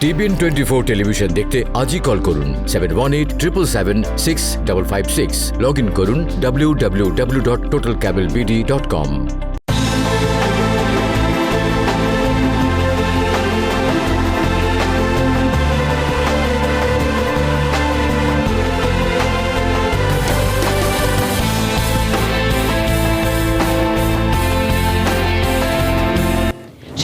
TBN 24 television দেখতে আজই call করুন 7187776556 লগ ইন করুন www.totalcablebd.com।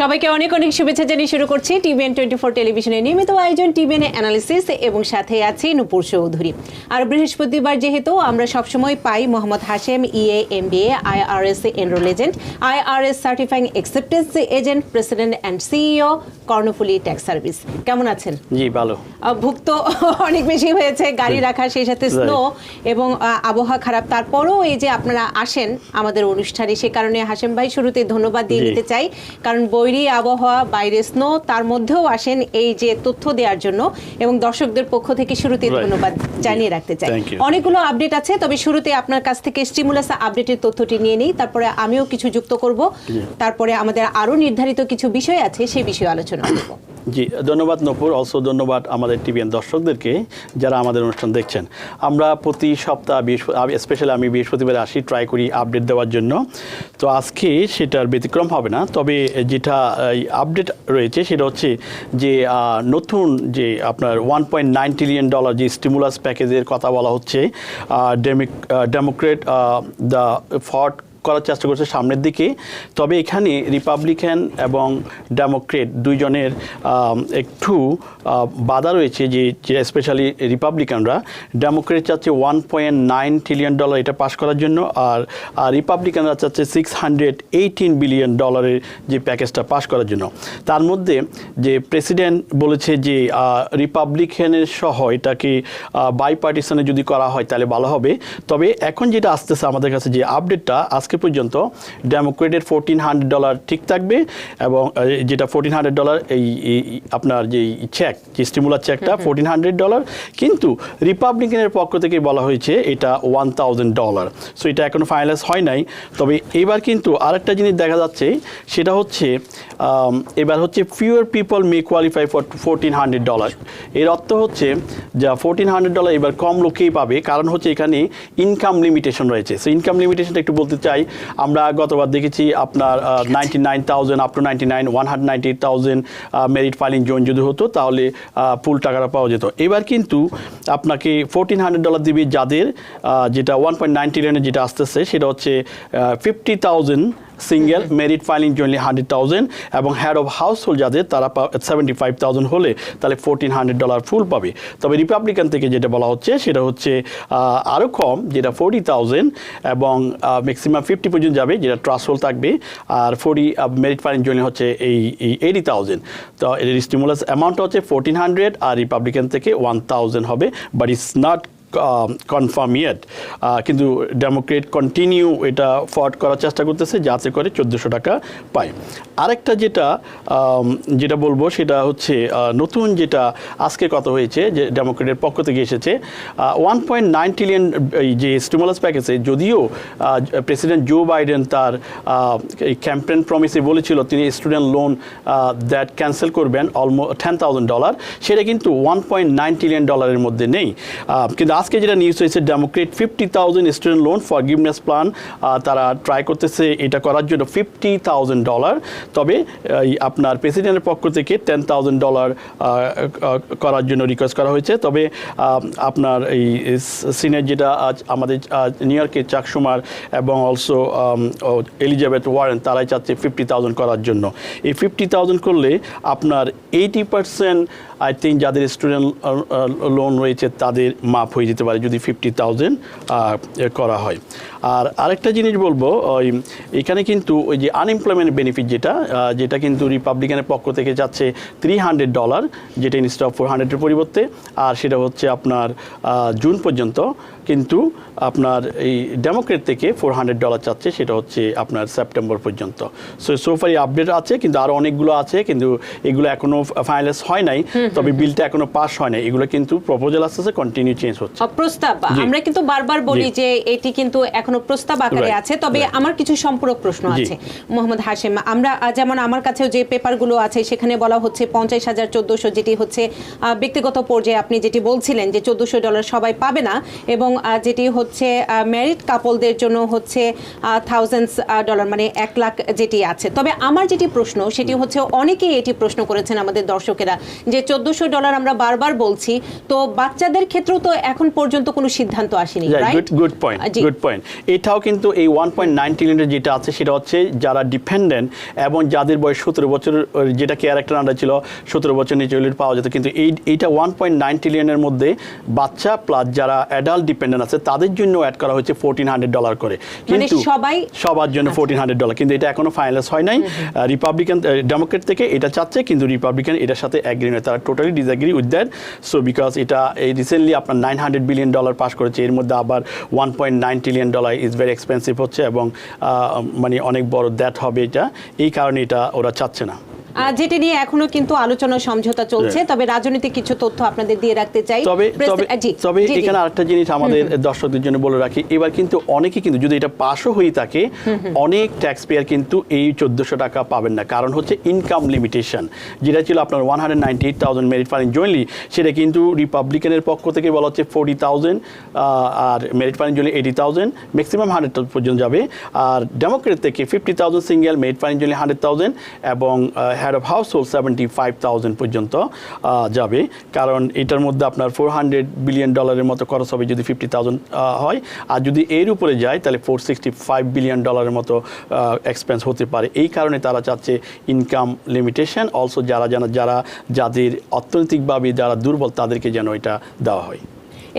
সবাইকে অনেক অনেক শুভেচ্ছা জানিয়ে শুরু করছি TBN 24 টেলিভিশনের নিয়মিত আয়োজন TBN অ্যানালিসিস এবং সাথে আছি নূপুর চৌধুরী। আর বৃহস্পতিবার যেহেতু আমরা সবসময় পাই Mohammad Hashem EA MBA IRS enrol agent IRS certifying acceptance agent president and CEO Karnaphuli tax service. কেমন আছেন? জি ভালো। ভুক্ত অনেক বেশি হয়েছে, গাড়ি রাখা, সেই সাথে স্নো এবং আবহাওয়া খারাপ, তারপরেও এই যে আপনারা আসেন আমাদের অনুষ্ঠানে, সে কারণে হাশেম ভাই শুরুতে ধন্যবাদ দিয়ে নিতে চাই, কারণ বৈরী আবহাওয়া, বাইরে স্নো, তার মধ্যেও আসেন এই যে তথ্য দেওয়ার জন্য, এবং দর্শকদের পক্ষ থেকে শুরুতে ধন্যবাদ জানিয়ে রাখতে চাই। অনেকগুলো আপডেট আছে, তবে শুরুতে আপনার কাছ থেকে স্টিমুলাস আপডেটের তথ্যটি নিয়ে নিই, তারপরে আমিও কিছু যুক্ত করব, তারপরে আমাদের আরো নির্ধারিত কিছু বিষয় আছে সেই বিষয়ে আলোচনা করব। জি ধন্যবাদ নূপুর, অলসো ধন্যবাদ আমাদের TBN দর্শকদেরকে যারা আমাদের অনুষ্ঠান দেখছেন। আমরা প্রতি সপ্তাহ স্পেশালি আমি বৃহস্পতিবার আসি, ট্রাই করি আপডেট দেওয়ার জন্য। তো আজকে সেটার ব্যতিক্রম হবে না, তবে যেটা আপডেট রয়েছে সেটা হচ্ছে যে নতুন যে আপনার $1.9 ট্রিলিয়ন যে স্টিমুলাস প্যাকেজের কথা বলা হচ্ছে, ডেমোক্রেট দ্য ফট করার চেষ্টা করছে সামনের দিকে। তবে এখানে রিপাবলিকান এবং ডেমোক্রেট দুইজনের একটু বাধা রয়েছে, যে স্পেশালি রিপাবলিকানরা। ডেমোক্রেট চাচ্ছে $1.9 ট্রিলিয়ন এটা পাস করার জন্য, আর রিপাবলিকানরা চাচ্ছে $618 বিলিয়ন যে প্যাকেজটা পাস করার জন্য। তার মধ্যে যে প্রেসিডেন্ট বলেছে যে রিপাবলিকানের সহ এটাকে বাইপার্টিশনে যদি করা হয় তাহলে ভালো হবে। তবে এখন যেটা আসতেছে আমাদের কাছে যে আপডেটটা, আজকে পর্যন্ত ডেমোক্রেটের $1,400 ঠিক থাকবে, এবং যেটা $1,400 এই আপনার যে চেক, যে স্টিমুলার চেকটা $1,400, কিন্তু রিপাবলিকানের পক্ষ থেকে বলা হয়েছে এটা $1,000। সো এটা এখনো ফাইনালাইজ হয় নাই। তবে এবার কিন্তু আরেকটা জিনিস দেখা যাচ্ছে, সেটা হচ্ছে এবার হচ্ছে fewer people may qualify for $1,400। এর অর্থ হচ্ছে যা $1,400 এবার কম লোকেই পাবে, কারণ হচ্ছে এখানে ইনকাম লিমিটেশন রয়েছে। সো ইনকাম লিমিটেশনটা একটু বলতে চাই, আমরা গতবার দেখেছি আপনার 99,000 up to 198,000 merit filing zone যদি হতো তাহলে ফুল টাকাটা পাওয়া যেত। এবার কিন্তু আপনাকে $1,400 দিবে যাদের, যেটা 1.9 ট্রিলিয়নের যেটা আসতেছে সেটা হচ্ছে 50,000 সিঙ্গেল, মেরিট ফাইলিং জনলি 100,000, এবং হেড অফ হাউস হোল্ড যাদের তারা 75,000 হলে তাহলে $1,400 ফুল পাবে। তবে রিপাবলিকান থেকে যেটা বলা হচ্ছে সেটা হচ্ছে আরও কম, যেটা 40,000 এবং ম্যাক্সিমাম 50 পর্যন্ত যাবে, যেটা ট্রাস্ট হোল্ড থাকবে, আর 40 মেরিট ফাইলিং জনলি হচ্ছে এই 80,000। তো এর স্টিমুলাস অ্যামাউন্ট হচ্ছে 1,400, আর রিপাবলিকান থেকে 1,000 হবে, but it's not confirm yet. কিন্তু ডেমোক্রেট কন্টিনিউ এটা ফর্ড করার চেষ্টা করতেছে যাতে করে $1,400 পায়। আরেকটা যেটা বলবো সেটা হচ্ছে নতুন যেটা আজকে কথা হয়েছে, যে ডেমোক্রেটের পক্ষ থেকে এসেছে 1.9 ট্রিলিয়ন যে স্টিমুলাস প্যাকেজে, যদিও প্রেসিডেন্ট জো বাইডেন তার ক্যাম্পেইন প্রমিসে বলেছিল তিনি স্টুডেন্ট লোন দ্যাট ক্যান্সেল করবেন অলমোস্ট $10,000, সেটা কিন্তু $1.9 ট্রিলিয়ন মধ্যে নেই। কিন্তু আজকে যেটা নিউজ হয়েছে, Democrat 50,000 student loan forgiveness plan তারা ট্রাই করতেছে এটা করার জন্য $50,000। তবে আপনার প্রেসিডেন্টের পক্ষ থেকে $10,000 করার জন্য রিকোয়েস্ট করা হয়েছে। তবে আপনার এই সিনেট যেটা আমাদের নিউ ইয়র্কের চাক শুমার এবং অলসো এলিজাবেথ ওয়ারেন, তারাই চাচ্ছে 50,000 করার জন্য। এই 50,000 করলে আপনার 80% আই থিঙ্ক যাদের স্টুডেন্ট লোন রয়েছে তাদের মাফ হয়ে যেতে পারে যদি 50,000 করা হয়। আর আরেকটা জিনিস বলবো, এখানে কিন্তু ওই যে আনএমপ্লয়মেন্ট বেনিফিট যেটা কিন্তু রিপাবলিকানের পক্ষ থেকে যাচ্ছে $300, যেটা ইনস্টেড অফ 400-এর পরিবর্তে, আর সেটা হচ্ছে আপনার জুন পর্যন্ত কিন্তু আপনার এই ডেমোক্রেট থেকে $400 চাচ্ছে, সেটা হচ্ছে আপনার সেপ্টেম্বর পর্যন্ত। সোফারি আপডেট আছে, কিন্তু আরো অনেকগুলো আছে, কিন্তু এগুলো এখনো ফাইনালাইজ হয় নাই, তবে বিলটা এখনো পাস হয় নাই। এগুলো কিন্তু প্রপোজাল আসছে, কন্টিনিউ চেঞ্জ হচ্ছে। প্রস্তাব আমরা কিন্তু বারবার বলি যে এটি কিন্তু এখনো প্রস্তাব আকারে আছে। তবে আমার কিছু সম্পূরক প্রশ্ন আছে মোহাম্মদ হাশেম। আমরা যেমন আমার কাছেও যে পেপারগুলো আছে সেখানে বলা হচ্ছে 50,1400, যেটি হচ্ছে ব্যক্তিগত পর্যায়ে আপনি যেটি বলছিলেন যে $1,400 সবাই পাবে না, এবং যেটি হচ্ছে ম্যারিড কাপলদের জন্য হচ্ছে $1,000 মানে 1 লাখ যেটি আছে। তবে আমার যেটি প্রশ্ন সেটি হচ্ছে, অনেকেই এটি প্রশ্ন করেছেন আমাদের দর্শকেরা যে $1,400 আমরা বারবার বলছি, তো বাচ্চাদের ক্ষেত্রেও তো এখন পর্যন্ত কোনো সিদ্ধান্ত আসেনি, রাইট? Good point. এটাও কিন্তু এই 1.9 ট্রিলিয়নের যেটা আছে সেটা হচ্ছে যারা ডিপেন্ডেন্ট এবং যাদের বয়স 17 বছর, যেটা কেয়ার একটা আন্ডার ছিল 17 বছর নিচে পাওয়া যেত, কিন্তু এইটা 1.9 ট্রিলিয়নের মধ্যে বাচ্চা প্লাস যারা অ্যাডাল্ট ডিপেন্ডেন্ট আছে তাদের জন্য অ্যাড করা হচ্ছে $1,400 করে, কিন্তু সবার জন্য $1,400, কিন্তু এটা এখনো ফাইনালাইজ হয় নাই। রিপাবলিকান ডেমোক্রেট থেকে এটা চাচ্ছে, কিন্তু রিপাবলিকান এটার সাথে অ্যাগ্রি নয়, তারা totally disagree with that. So because এটা এই রিসেন্টলি আপনার $900 বিলিয়ন পাস করেছে, এর মধ্যে আবার $1.9 ট্রিলিয়ন ইজ ভেরি এক্সপেন্সিভ হচ্ছে, এবং মানে অনেক বড় দ্যাট হবে এটা, এই কারণে এটা ওরা চাচ্ছে না। যেটা নিয়ে এখনো কিন্তু আলোচনা সমঝোতা চলছে। তবে রাজনৈতিক কিছু তথ্য আপনাদের দিয়ে রাখতে চাই। তবে এখানে আরেকটা জিনিস আমাদের দর্শকদের জন্য বলে রাখি, এবার কিন্তু অনেকে কিন্তু যদি এটা পাসও হয়ে থাকে, অনেক ট্যাক্স পেয়ার কিন্তু এই $1,400 পাবেন না, কারণ হচ্ছে ইনকাম লিমিটেশন, যেটা ছিল আপনার 198,000 মেরিট ফাইলিং জয়েন্টলি, সেটা কিন্তু রিপাবলিকানের পক্ষ থেকে বলা হচ্ছে 40,000, আর মেরিট ফাইলিং জয়েন্টলি 80,000, ম্যাক্সিমাম 100 পর্যন্ত যাবে। আর ডেমোক্রেট থেকে 50,000 সিঙ্গেল, মেরিট ফাইলিং জয়েন্টলি 100,000, এবং হেড অফ হাউস হোল্ড 75,000 পর্যন্ত যাবে, কারণ এটার মধ্যে আপনার $400 বিলিয়ন মতো খরচ হবে যদি 50,000 হয়, আর যদি এর উপরে যায় তাহলে $465 বিলিয়ন মতো এক্সপেন্স হতে পারে। এই কারণে তারা চাচ্ছে ইনকাম লিমিটেশন, অলসো যাদের অর্থনৈতিকভাবে যারা দুর্বল তাদেরকে যেন এটা দেওয়া হয়।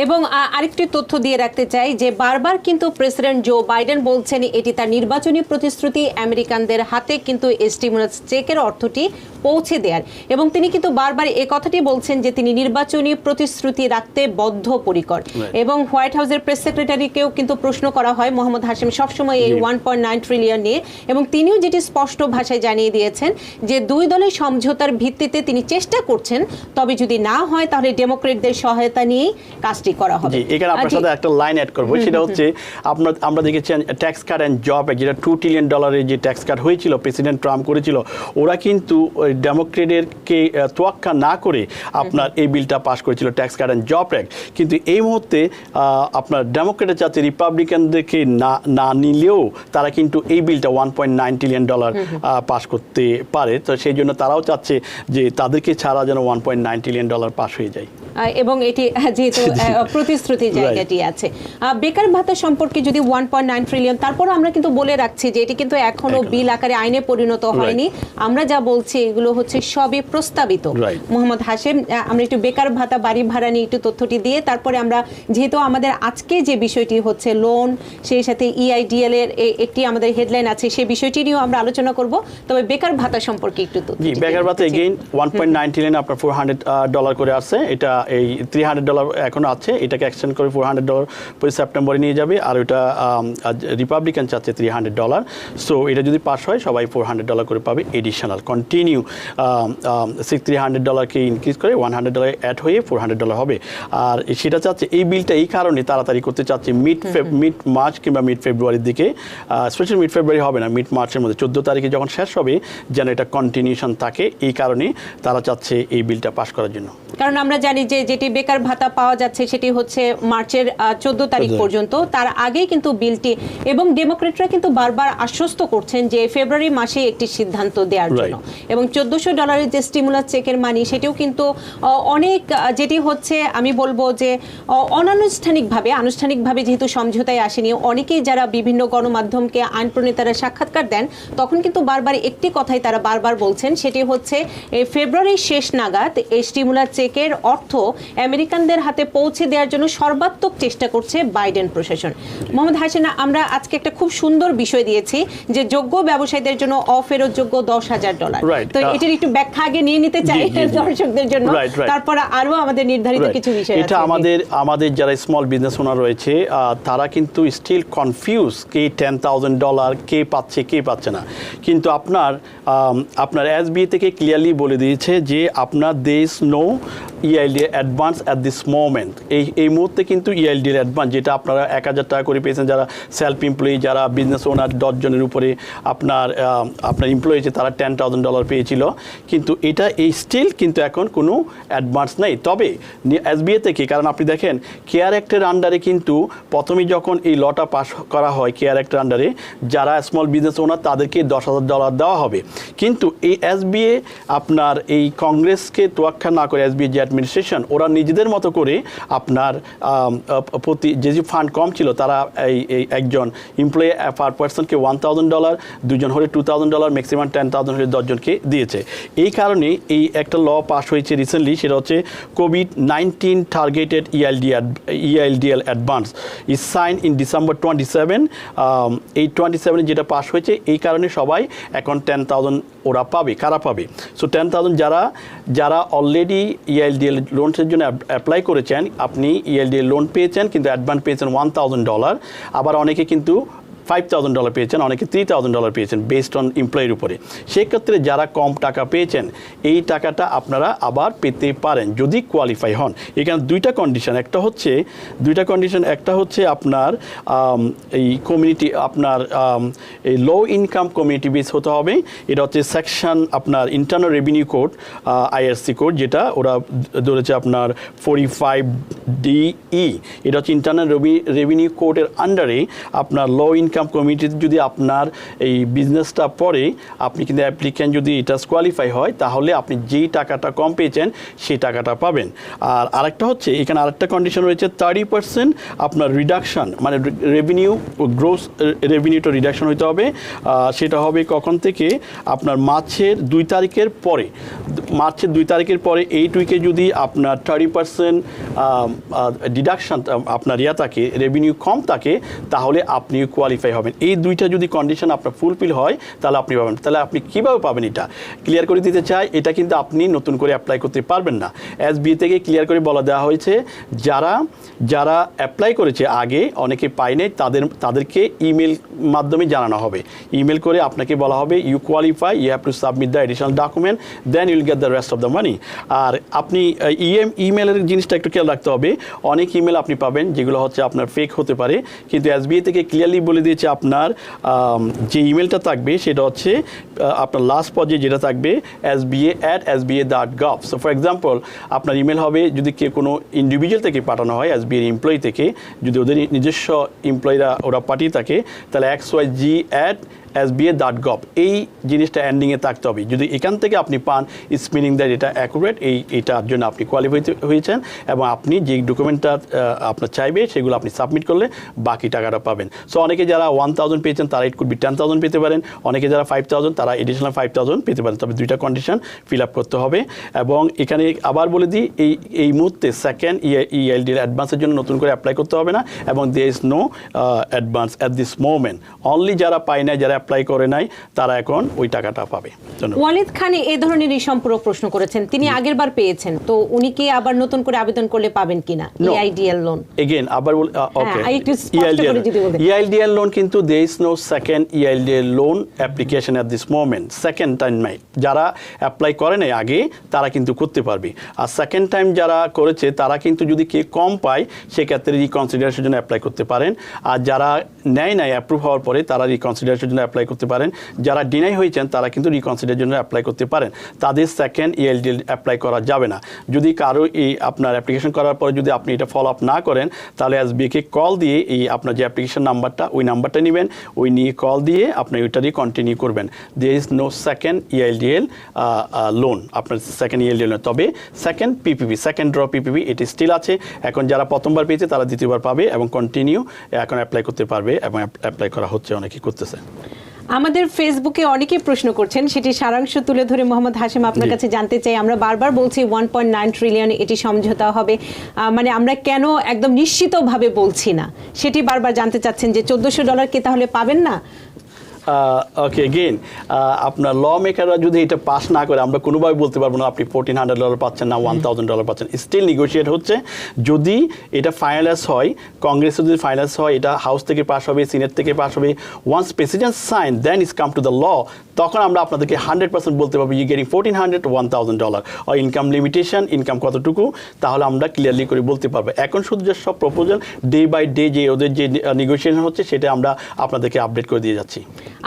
এবং আরেকটি তথ্য দিয়ে রাখতে চাই যে বারবার কিন্তু প্রেসিডেন্ট জো বাইডেন বলছেন এটি তার নির্বাচনী প্রতিশ্রুতি, আমেরিকানদের হাতে কিন্তু স্টিমুলাস চেকের অর্থটি পৌঁছে দেওয়ার, এবং তিনি কিন্তু বারবার এই কথাটি বলছেন যে তিনি নির্বাচনী প্রতিশ্রুতি রাখতে বদ্ধপরিকর। এবং হোয়াইট হাউসের প্রেস সেক্রেটারিকেও কিন্তু প্রশ্ন করা হয় মোহাম্মদ হাশেম সবসময় এই 1.9 ট্রিলিয়ন নিয়ে, এবং তিনিও যেটি স্পষ্ট ভাষায় জানিয়ে দিয়েছেন যে দুই দলের সমঝোতার ভিত্তিতে তিনি চেষ্টা করছেন, তবে যদি না হয় তাহলে ডেমোক্রেটদের সহায়তা নিয়েই কাজটি করা হবে। এখানে আপনার সাথে একটা লাইন অ্যাড করবো, সেটা হচ্ছে আমরা দেখেছেন ট্যাক্স কাট অ্যান্ড জব, যেটা $2 ট্রিলিয়ন যে ট্যাক্স কাট হয়েছিল, প্রেসিডেন্ট ট্রাম্প করেছিল, ওরা কিন্তু ডেমোক্রেটদেরকে তোয়াক্কা না করে আপনার এই বিলটা পাস করেছিল, tax cut and job act. কিন্তু এই মুহূর্তে আপনার ডেমোক্রেটের চাচ্ছে রিপাবলিকানদেরকে না নিলেও তারা কিন্তু এই বিলটা $1.9 ট্রিলিয়ন পাস করতে পারে, তো সেই জন্য তারাও চাচ্ছে যে তাদেরকে ছাড়া যেন $1.9 ট্রিলিয়ন পাস হয়ে যায়, এবং এটি যেহেতু প্রতিশ্রুতির জায়গাটি আছে। বেকার ভাতা সম্পর্কে যদি 1.9 ট্রিলিয়ন, তারপর আমরা কিন্তু বলে রাখছি যে এটি কিন্তু এখনো বিল আকারে আইনে পরিণত হয়নি। আমরা যা বলছি এগুলো হচ্ছে সবই প্রস্তাবিত। মোহাম্মদ হাশেম, আমরা একটু বেকার ভাতা, বাড়ি ভাড়া নিয়ে একটু তথ্যটি দিয়ে তারপরে আমরা, যেহেতু আমাদের আজকে যে বিষয়টি হচ্ছে লোন, সেই সাথে EIDL এর একটি আমাদের হেডলাইন আছে, সেই বিষয়টি নিয়েও আমরা আলোচনা করব। তবে বেকার ভাতা সম্পর্কে একটু তথ্য। বেকার ভাতা এগেইন 1.9 ট্রিলিয়ন আপনার $400 করে আসছে, এটা এই $300 এখনো আছে, এটাকে এক্সটেন্ড করে $400 পরে সেপ্টেম্বরে নিয়ে যাবে, আর ওটা রিপাবলিকান চাচ্ছে $300। সো এটা যদি পাস হয় সবাই $400 করে পাবে এডিশনাল, কন্টিনিউ $300কে ইনক্রিজ করে $100 অ্যাড হয়ে $400 হবে। আর সেটা চাচ্ছে এই বিলটা এই কারণে তাড়াতাড়ি করতে চাচ্ছে মিড মার্চ কিংবা মিড ফেব্রুয়ারির দিকে, স্পেশালি মিড ফেব্রুয়ারি হবে না, মিড মার্চের মধ্যে 14 তারিখে যখন শেষ হবে যেন এটা কন্টিনিউশন থাকে, এই কারণে তারা চাচ্ছে এই বিলটা পাস করার জন্য। কারণ আমরা জানি যে যেটি বেকার ভাতা পাওয়া যাচ্ছে সেটি হচ্ছে মার্চের 14 তারিখ পর্যন্ত, তার আগেই কিন্তু বিলটি, এবং ডেমোক্রেটরা কিন্তু বারবার আশ্বস্ত করছেন যে ফেব্রুয়ারি মাসে একটি সিদ্ধান্ত দেওয়ার জন্য, এবং $1,400 যে স্টিমুলাস চেকের মানি সেটিও কিন্তু অনেক, যেটি হচ্ছে আমি বলবো যে আনুষ্ঠানিকভাবে যেহেতু সমঝোতায় আসেনি, অনেকেই যারা বিভিন্ন গণমাধ্যমকে আইন প্রণেতারা সাক্ষাৎকার দেন তখন কিন্তু বারবার একটি কথাই তারা বারবার বলছেন, সেটি হচ্ছে ফেব্রুয়ারির শেষ নাগাদ এই স্টিমুলাস চেকের অর্থ আমেরিকানদের হাতে পৌঁছে দেওয়ার জন্য সর্বাত্মক চেষ্টা করছে বাইডেন প্রশাসন। মোহাম্মদ হাশেম, আমরা আজকে একটা খুব সুন্দর বিষয় দিয়েছি যে যোগ্য ব্যবসায়ীদের জন্য অফেরতযোগ্য $10,000, তো এটার একটু ব্যাখ্যা আগে নিয়ে নিতে চাই দর্শকদের জন্য, তারপর আরো আমাদের নির্ধারিত কিছু বিষয় আছে। এটা আমাদের যারা স্মল বিজনেস ওনার রয়েছে তারা কিন্তু স্টিল কনফিউজ কে $10,000 কে পাচ্ছে না। কিন্তু আপনার SBA থেকে ক্লিয়ারলি বলে দিয়েছে যে আপনার দেশ no EILD advance at this moment. এই মুহূর্তে কিন্তু EILD অ্যাডভান্স যেটা আপনারা 1,000 টাকা করে পেয়েছেন যারা সেলফ এমপ্লয়ি, যারা বিজনেস ওনার 10 জনের উপরে আপনার এমপ্লয়ি আছে তারা $10,000 পেয়েছিল, কিন্তু এটা স্টিল কিন্তু এখন কোনো অ্যাডভান্স নেই। তবে SBA থেকে, কারণ আপনি দেখেন কেয়ার অ্যাক্টের আন্ডারে কিন্তু প্রথমেই যখন এই লটা পাস করা হয় কেয়ার অ্যাক্টের আন্ডারে যারা স্মল বিজনেস ওনার তাদেরকে $10,000 দেওয়া হবে। কিন্তু এই SBA আপনার এই কংগ্রেসকে তোয়াক্কা না করে SBA যে অ্যাডমিনিস্ট্রেশন ওরা নিজেদের মতো করে আপনার প্রতি যে ফান্ড কম ছিল তারা এই একজন এমপ্লয়ি পার পার্সনকে $1,000, দুজন হলে $2,000, ম্যাক্সিমাম $10,000 হলে 10 জনকে দিয়েছে। এই কারণে এই একটা ল পাস হয়েছে রিসেন্টলি, সেটা হচ্ছে COVID-19 targeted EILDL advance is sign in December 27। এই 27 যেটা পাস হয়েছে এই কারণে সবাই এখন 10,000 ওরা পাবে। কারা পাবে? সো 10,000 যারা অলরেডি EILDL লোনের জন্য অ্যাপ্লাই করেছেন, আপনি EILDL লোন পেয়েছেন কিন্তু অ্যাডভান্স পেয়েছেন $1,000, আবার অনেকে কিন্তু $5,000 পেয়েছেন, অনেকে $3,000 পেয়েছেন বেসড অন এমপ্লয়ির উপরে। সেক্ষেত্রে যারা কম টাকা পেয়েছেন এই টাকাটা আপনারা আবার পেতে পারেন যদি কোয়ালিফাই হন। এখানে দুইটা কন্ডিশন, একটা হচ্ছে আপনার এই কমিউনিটি আপনার এই লো ইনকাম কমিউনিটি বেস হতে হবে। এটা হচ্ছে সেকশন আপনার internal revenue code IRC code, যেটা ওরা ধরেছে আপনার 45DE। এটা হচ্ছে ইন্টারনাল রেভিনিউ কোডের আন্ডারে আপনার লো ইনকাম কমিউনিটিতে যদি আপনার এই বিজনেসটা পড়ে, আপনি কিন্তু অ্যাপ্লিক্যান্ট যদি এটা কোয়ালিফাই হয় তাহলে আপনি যেই টাকাটা কম পেয়েছেন সেই টাকাটা পাবেন। আর আরেকটা হচ্ছে এখানে আরেকটা কন্ডিশন রয়েছে 30% আপনার রিডাকশন, মানে রেভিনিউ গ্রোস রেভিনিউটা রিডাকশন হতে হবে। সেটা হবে কখন থেকে? আপনার মার্চের 2 তারিখের পরে। 8 উইকে যদি আপনার 30% ডিডাকশন আপনার থাকে, রেভিনিউ কম থাকে, তাহলে আপনি কোয়ালিফাই হবেন। এই দুইটা যদি কন্ডিশন আপনার ফুলফিল হয় তাহলে আপনি পাবেন। তাহলে আপনি কীভাবে পাবেন এটা ক্লিয়ার করে দিতে চাই। এটা কিন্তু আপনি নতুন করে অ্যাপ্লাই করতে পারবেন না। SBA থেকে ক্লিয়ার করে বলা দেওয়া হয়েছে যারা অ্যাপ্লাই করেছে আগে, অনেকে পায় নাই, তাদেরকে ইমেল মাধ্যমে জানানো হবে। ইমেল করে আপনাকে বলা হবে you qualify, you have to submit the additional document, then you'll get the rest of the money. আর আপনি ইমেলের জিনিসটা একটু খেয়াল রাখতে হবে। অনেক ইমেল আপনি পাবেন যেগুলো হচ্ছে আপনার ফেক হতে পারে, কিন্তু SBA থেকে ক্লিয়ারলি বলে দিয়েছে আপনার যে ইমেলটা থাকবে সেটা হচ্ছে আপনার লাস্ট পর্যায়ে যেটা থাকবে sba@sba.gov। সো ফর এক্সাম্পল আপনার ইমেল হবে, যদি কেউ কোনো ইন্ডিভিজুয়াল থেকে পাঠানো হয় SBA এমপ্লয়ি থেকে, যদি ওদের নিজস্ব এমপ্লয়িরা ওরা পাঠিয়ে থাকে, তাহলে xyg@sba.gov এই জিনিসটা এন্ডিংয়ে থাকতে হবে। যদি এখান থেকে আপনি পান, ইটস মিনিং দ্যাট এটা অ্যাকুরেট, এইটার জন্য আপনি কোয়ালিফাই হয়েছেন এবং আপনি যে ডকুমেন্টটা আপনার চাইবে সেগুলো আপনি সাবমিট করলে বাকি টাকাটা পাবেন। সো অনেকে যারা 1,000 পেয়েছেন তারা ইট কুড বি 10,000 পেতে পারেন, অনেকে যারা 5,000 তারা এডিশনাল 5,000 পেতে পারেন। তবে দুইটা কন্ডিশন ফিল আপ করতে হবে। এবং এখানে আবার বলে দিই, এই মুহূর্তে সেকেন্ড EILD অ্যাডভান্সের জন্য নতুন করে অ্যাপ্লাই করতে হবে না, এবং there is no advance at this moment. Only যারা পায় নাই, যারা অ্যাপ্লাই করে নাই, তারা এখন ওই টাকাটা পাবে। ওয়ালিদ খান এই ধরনেরই সম্পূরক প্রশ্ন করেছেন, তিনি আগের বার পেয়েছেন, তো উনি কি আবার নতুন করে আবেদন করলে পাবেন কিনা EIDL লোন? এগেইন আবার ওকে, EIDL লোন কিন্তু there is no second EIDL loan application at this moment। Second time নাই, যারা অ্যাপ্লাই করে নাই আগে তারা কিন্তু করতে পারবে। আর সেকেন্ড টাইম যারা করেছে তারা কিন্তু যদি কে কম পায় সেক্ষেত্রে রিকনসিডারেশনের জন্য অ্যাপ্লাই করতে পারেন। আর যারা নেয় নাই অ্যাপ্রুভ হওয়ার পরে তারা রিকনসিডারেশনের জন্য অ্যাপ্লাই করতে পারেন। যারা ডিনাই হয়েছেন তারা কিন্তু রিকনসিডারের জন্য অ্যাপ্লাই করতে পারেন। তাদের সেকেন্ড EIDL অ্যাপ্লাই করা যাবে না। যদি কারো এই আপনার অ্যাপ্লিকেশন করার পরে যদি আপনি এটা ফলো আপ না করেন, তাহলে SBA-কে কল দিয়ে এই আপনার যে অ্যাপ্লিকেশন নাম্বারটা, ওই নাম্বারটা নেবেন, ওই নিয়ে কল দিয়ে আপনি ওইটারই কন্টিনিউ করবেন। There is no second EIDL loan, আপনার সেকেন্ড EIDL লোন। তবে second PPP, second draw PPP এটি স্টিল আছে। এখন যারা প্রথমবার পেয়েছে তারা দ্বিতীয়বার পাবে এবং কন্টিনিউ এখন অ্যাপ্লাই করতে পারবে, এবং অ্যাপ্লাই করা হচ্ছে, অনেকেই করতেছে। আমাদের ফেসবুকে অনেকেই প্রশ্ন করছেন, সেটি সারাংশ তুলে ধরে মোহাম্মদ হাশেম আপনার কাছে জানতে চাই। আমরা বারবার বলছি 1.9 ট্রিলিয়ন এটি সমঝোতা হবে, মানে আমরা কেন একদম নিশ্চিতভাবে বলছি না সেটি বারবার জানতে চাচ্ছেন যে $1,400 কি তাহলে পাবেন না? ওকে এগেইন আপনার ল মেকাররা যদি এটা পাস না করে আমরা কোনোভাবে বলতে পারবো না আপনি $1,400 পাচ্ছেন না $1,000 পাচ্ছেন, স্টিল নেগোশিয়েট হচ্ছে। যদি এটা ফাইনালাইজ হয়, কংগ্রেসে যদি ফাইনালাইজ হয়, এটা হাউস থেকে পাস হবে, সিনেট থেকে পাস হবে, once president sign then is come to the law, তখন আমরা আপনাদেরকে 100% বলতে পারবো ইউ গেটিং $1,400 $1,000 আর ইনকাম লিমিটেশন, ইনকাম কতটুকু, তাহলে আমরা ক্লিয়ারলি করে বলতে পারবো। এখন শুধু যে সব প্রপোজাল ডে বাই ডে যে ওদের যে নেগোসিয়েশন হচ্ছে সেটা আমরা আপনাদেরকে আপডেট করে দিয়ে যাচ্ছি।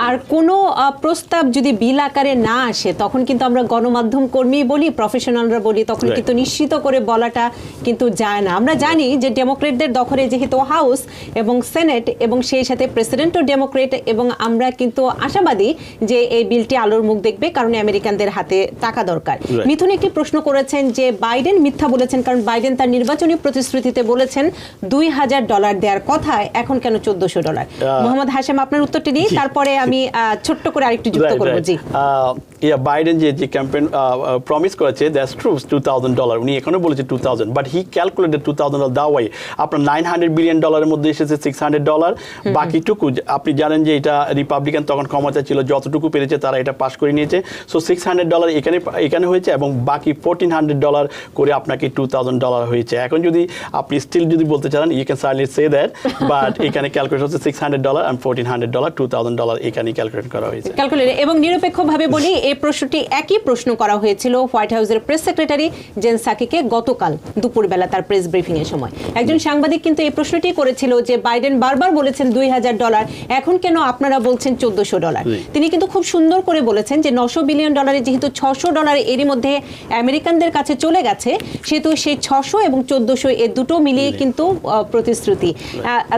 আর কোনো প্রস্তাব যদি বিল আকারে না আসে তখন কিন্তু আমরা গণমাধ্যম কর্মী বলি, প্রফেশনালরা বলি, তখন কিন্তু নিশ্চিত করে বলাটা কিন্তু যায় না। আমরা জানি যে ডেমোক্রেটদের দখলে যেহেতু হাউস এবং সেনেট এবং সেই সাথে প্রেসিডেন্টও ডেমোক্রেট, এবং আমরা কিন্তু আশাবাদী যে এই বিলটি আলোর মুখ দেখবে, কারণ আমেরিকানদের হাতে টাকা দরকার। মিথুন একটি প্রশ্ন করেছেন যে বাইডেন মিথ্যা বলেছেন, কারণ বাইডেন তার নির্বাচনী প্রতিশ্রুতিতে বলেছেন $2,000 দেওয়ার কথা, এখন কেন $1,400? মোহাম্মদ হাশেম আপনার উত্তরটি নিয়ে তারপরে আমি ছোট্ট করে আরেকটু যুক্ত করব। জি, বাইডেন যে ক্যাম্পেইন প্রমিস করেছে দ্যাটস ট্রু, $2,000 উনি এখনো বলেছে 2,000, বাট হি ক্যালকুলেটেড $2,000 দেওয়া হয় আপনার $900 বিলিয়ন মধ্যে এসেছে $600, বাকিটুকু আপনি জানেন যে এটা রিপাবলিকান তখন ক্ষমতা ছিল, যতটুকু পেরেছে তারা এটা পাস করে নিয়েছে। সো $600 এখানে হয়েছে এবং বাকি $1,400 করে আপনাকে $2,000 হয়েছে। এখন যদি আপনি স্টিল যদি বলতে চান you can certainly say that, but এখানে ক্যালকুলেট হচ্ছে $600 and $1,400, $2,000 এখানে ক্যালকুলেট করা হয়েছে। এবং নিরপেক্ষভাবে বলি এই প্রশ্নটি একই প্রশ্ন করা হয়েছিল হোয়াইট হাউসের প্রেস সেক্রেটারি জেন সাকিকে গতকাল দুপুরবেলা তার প্রেস ব্রিফিং এর সময়। একজন সাংবাদিক কিন্তু এই প্রশ্নটি করেছিল যে বাইডেন বারবার বলেছেন $2,000, এখন কেন আপনারা বলছেন $1,400? তিনি কিন্তু খুব সুন্দর করে বলেছেন যে $900 বিলিয়ন যেহেতু $600 এরই মধ্যে আমেরিকানদের কাছে চলে গেছে, সেহেতু সেই 600 এবং 1400 এ দুটো মিলিয়ে কিন্তু প্রতিশ্রুতি।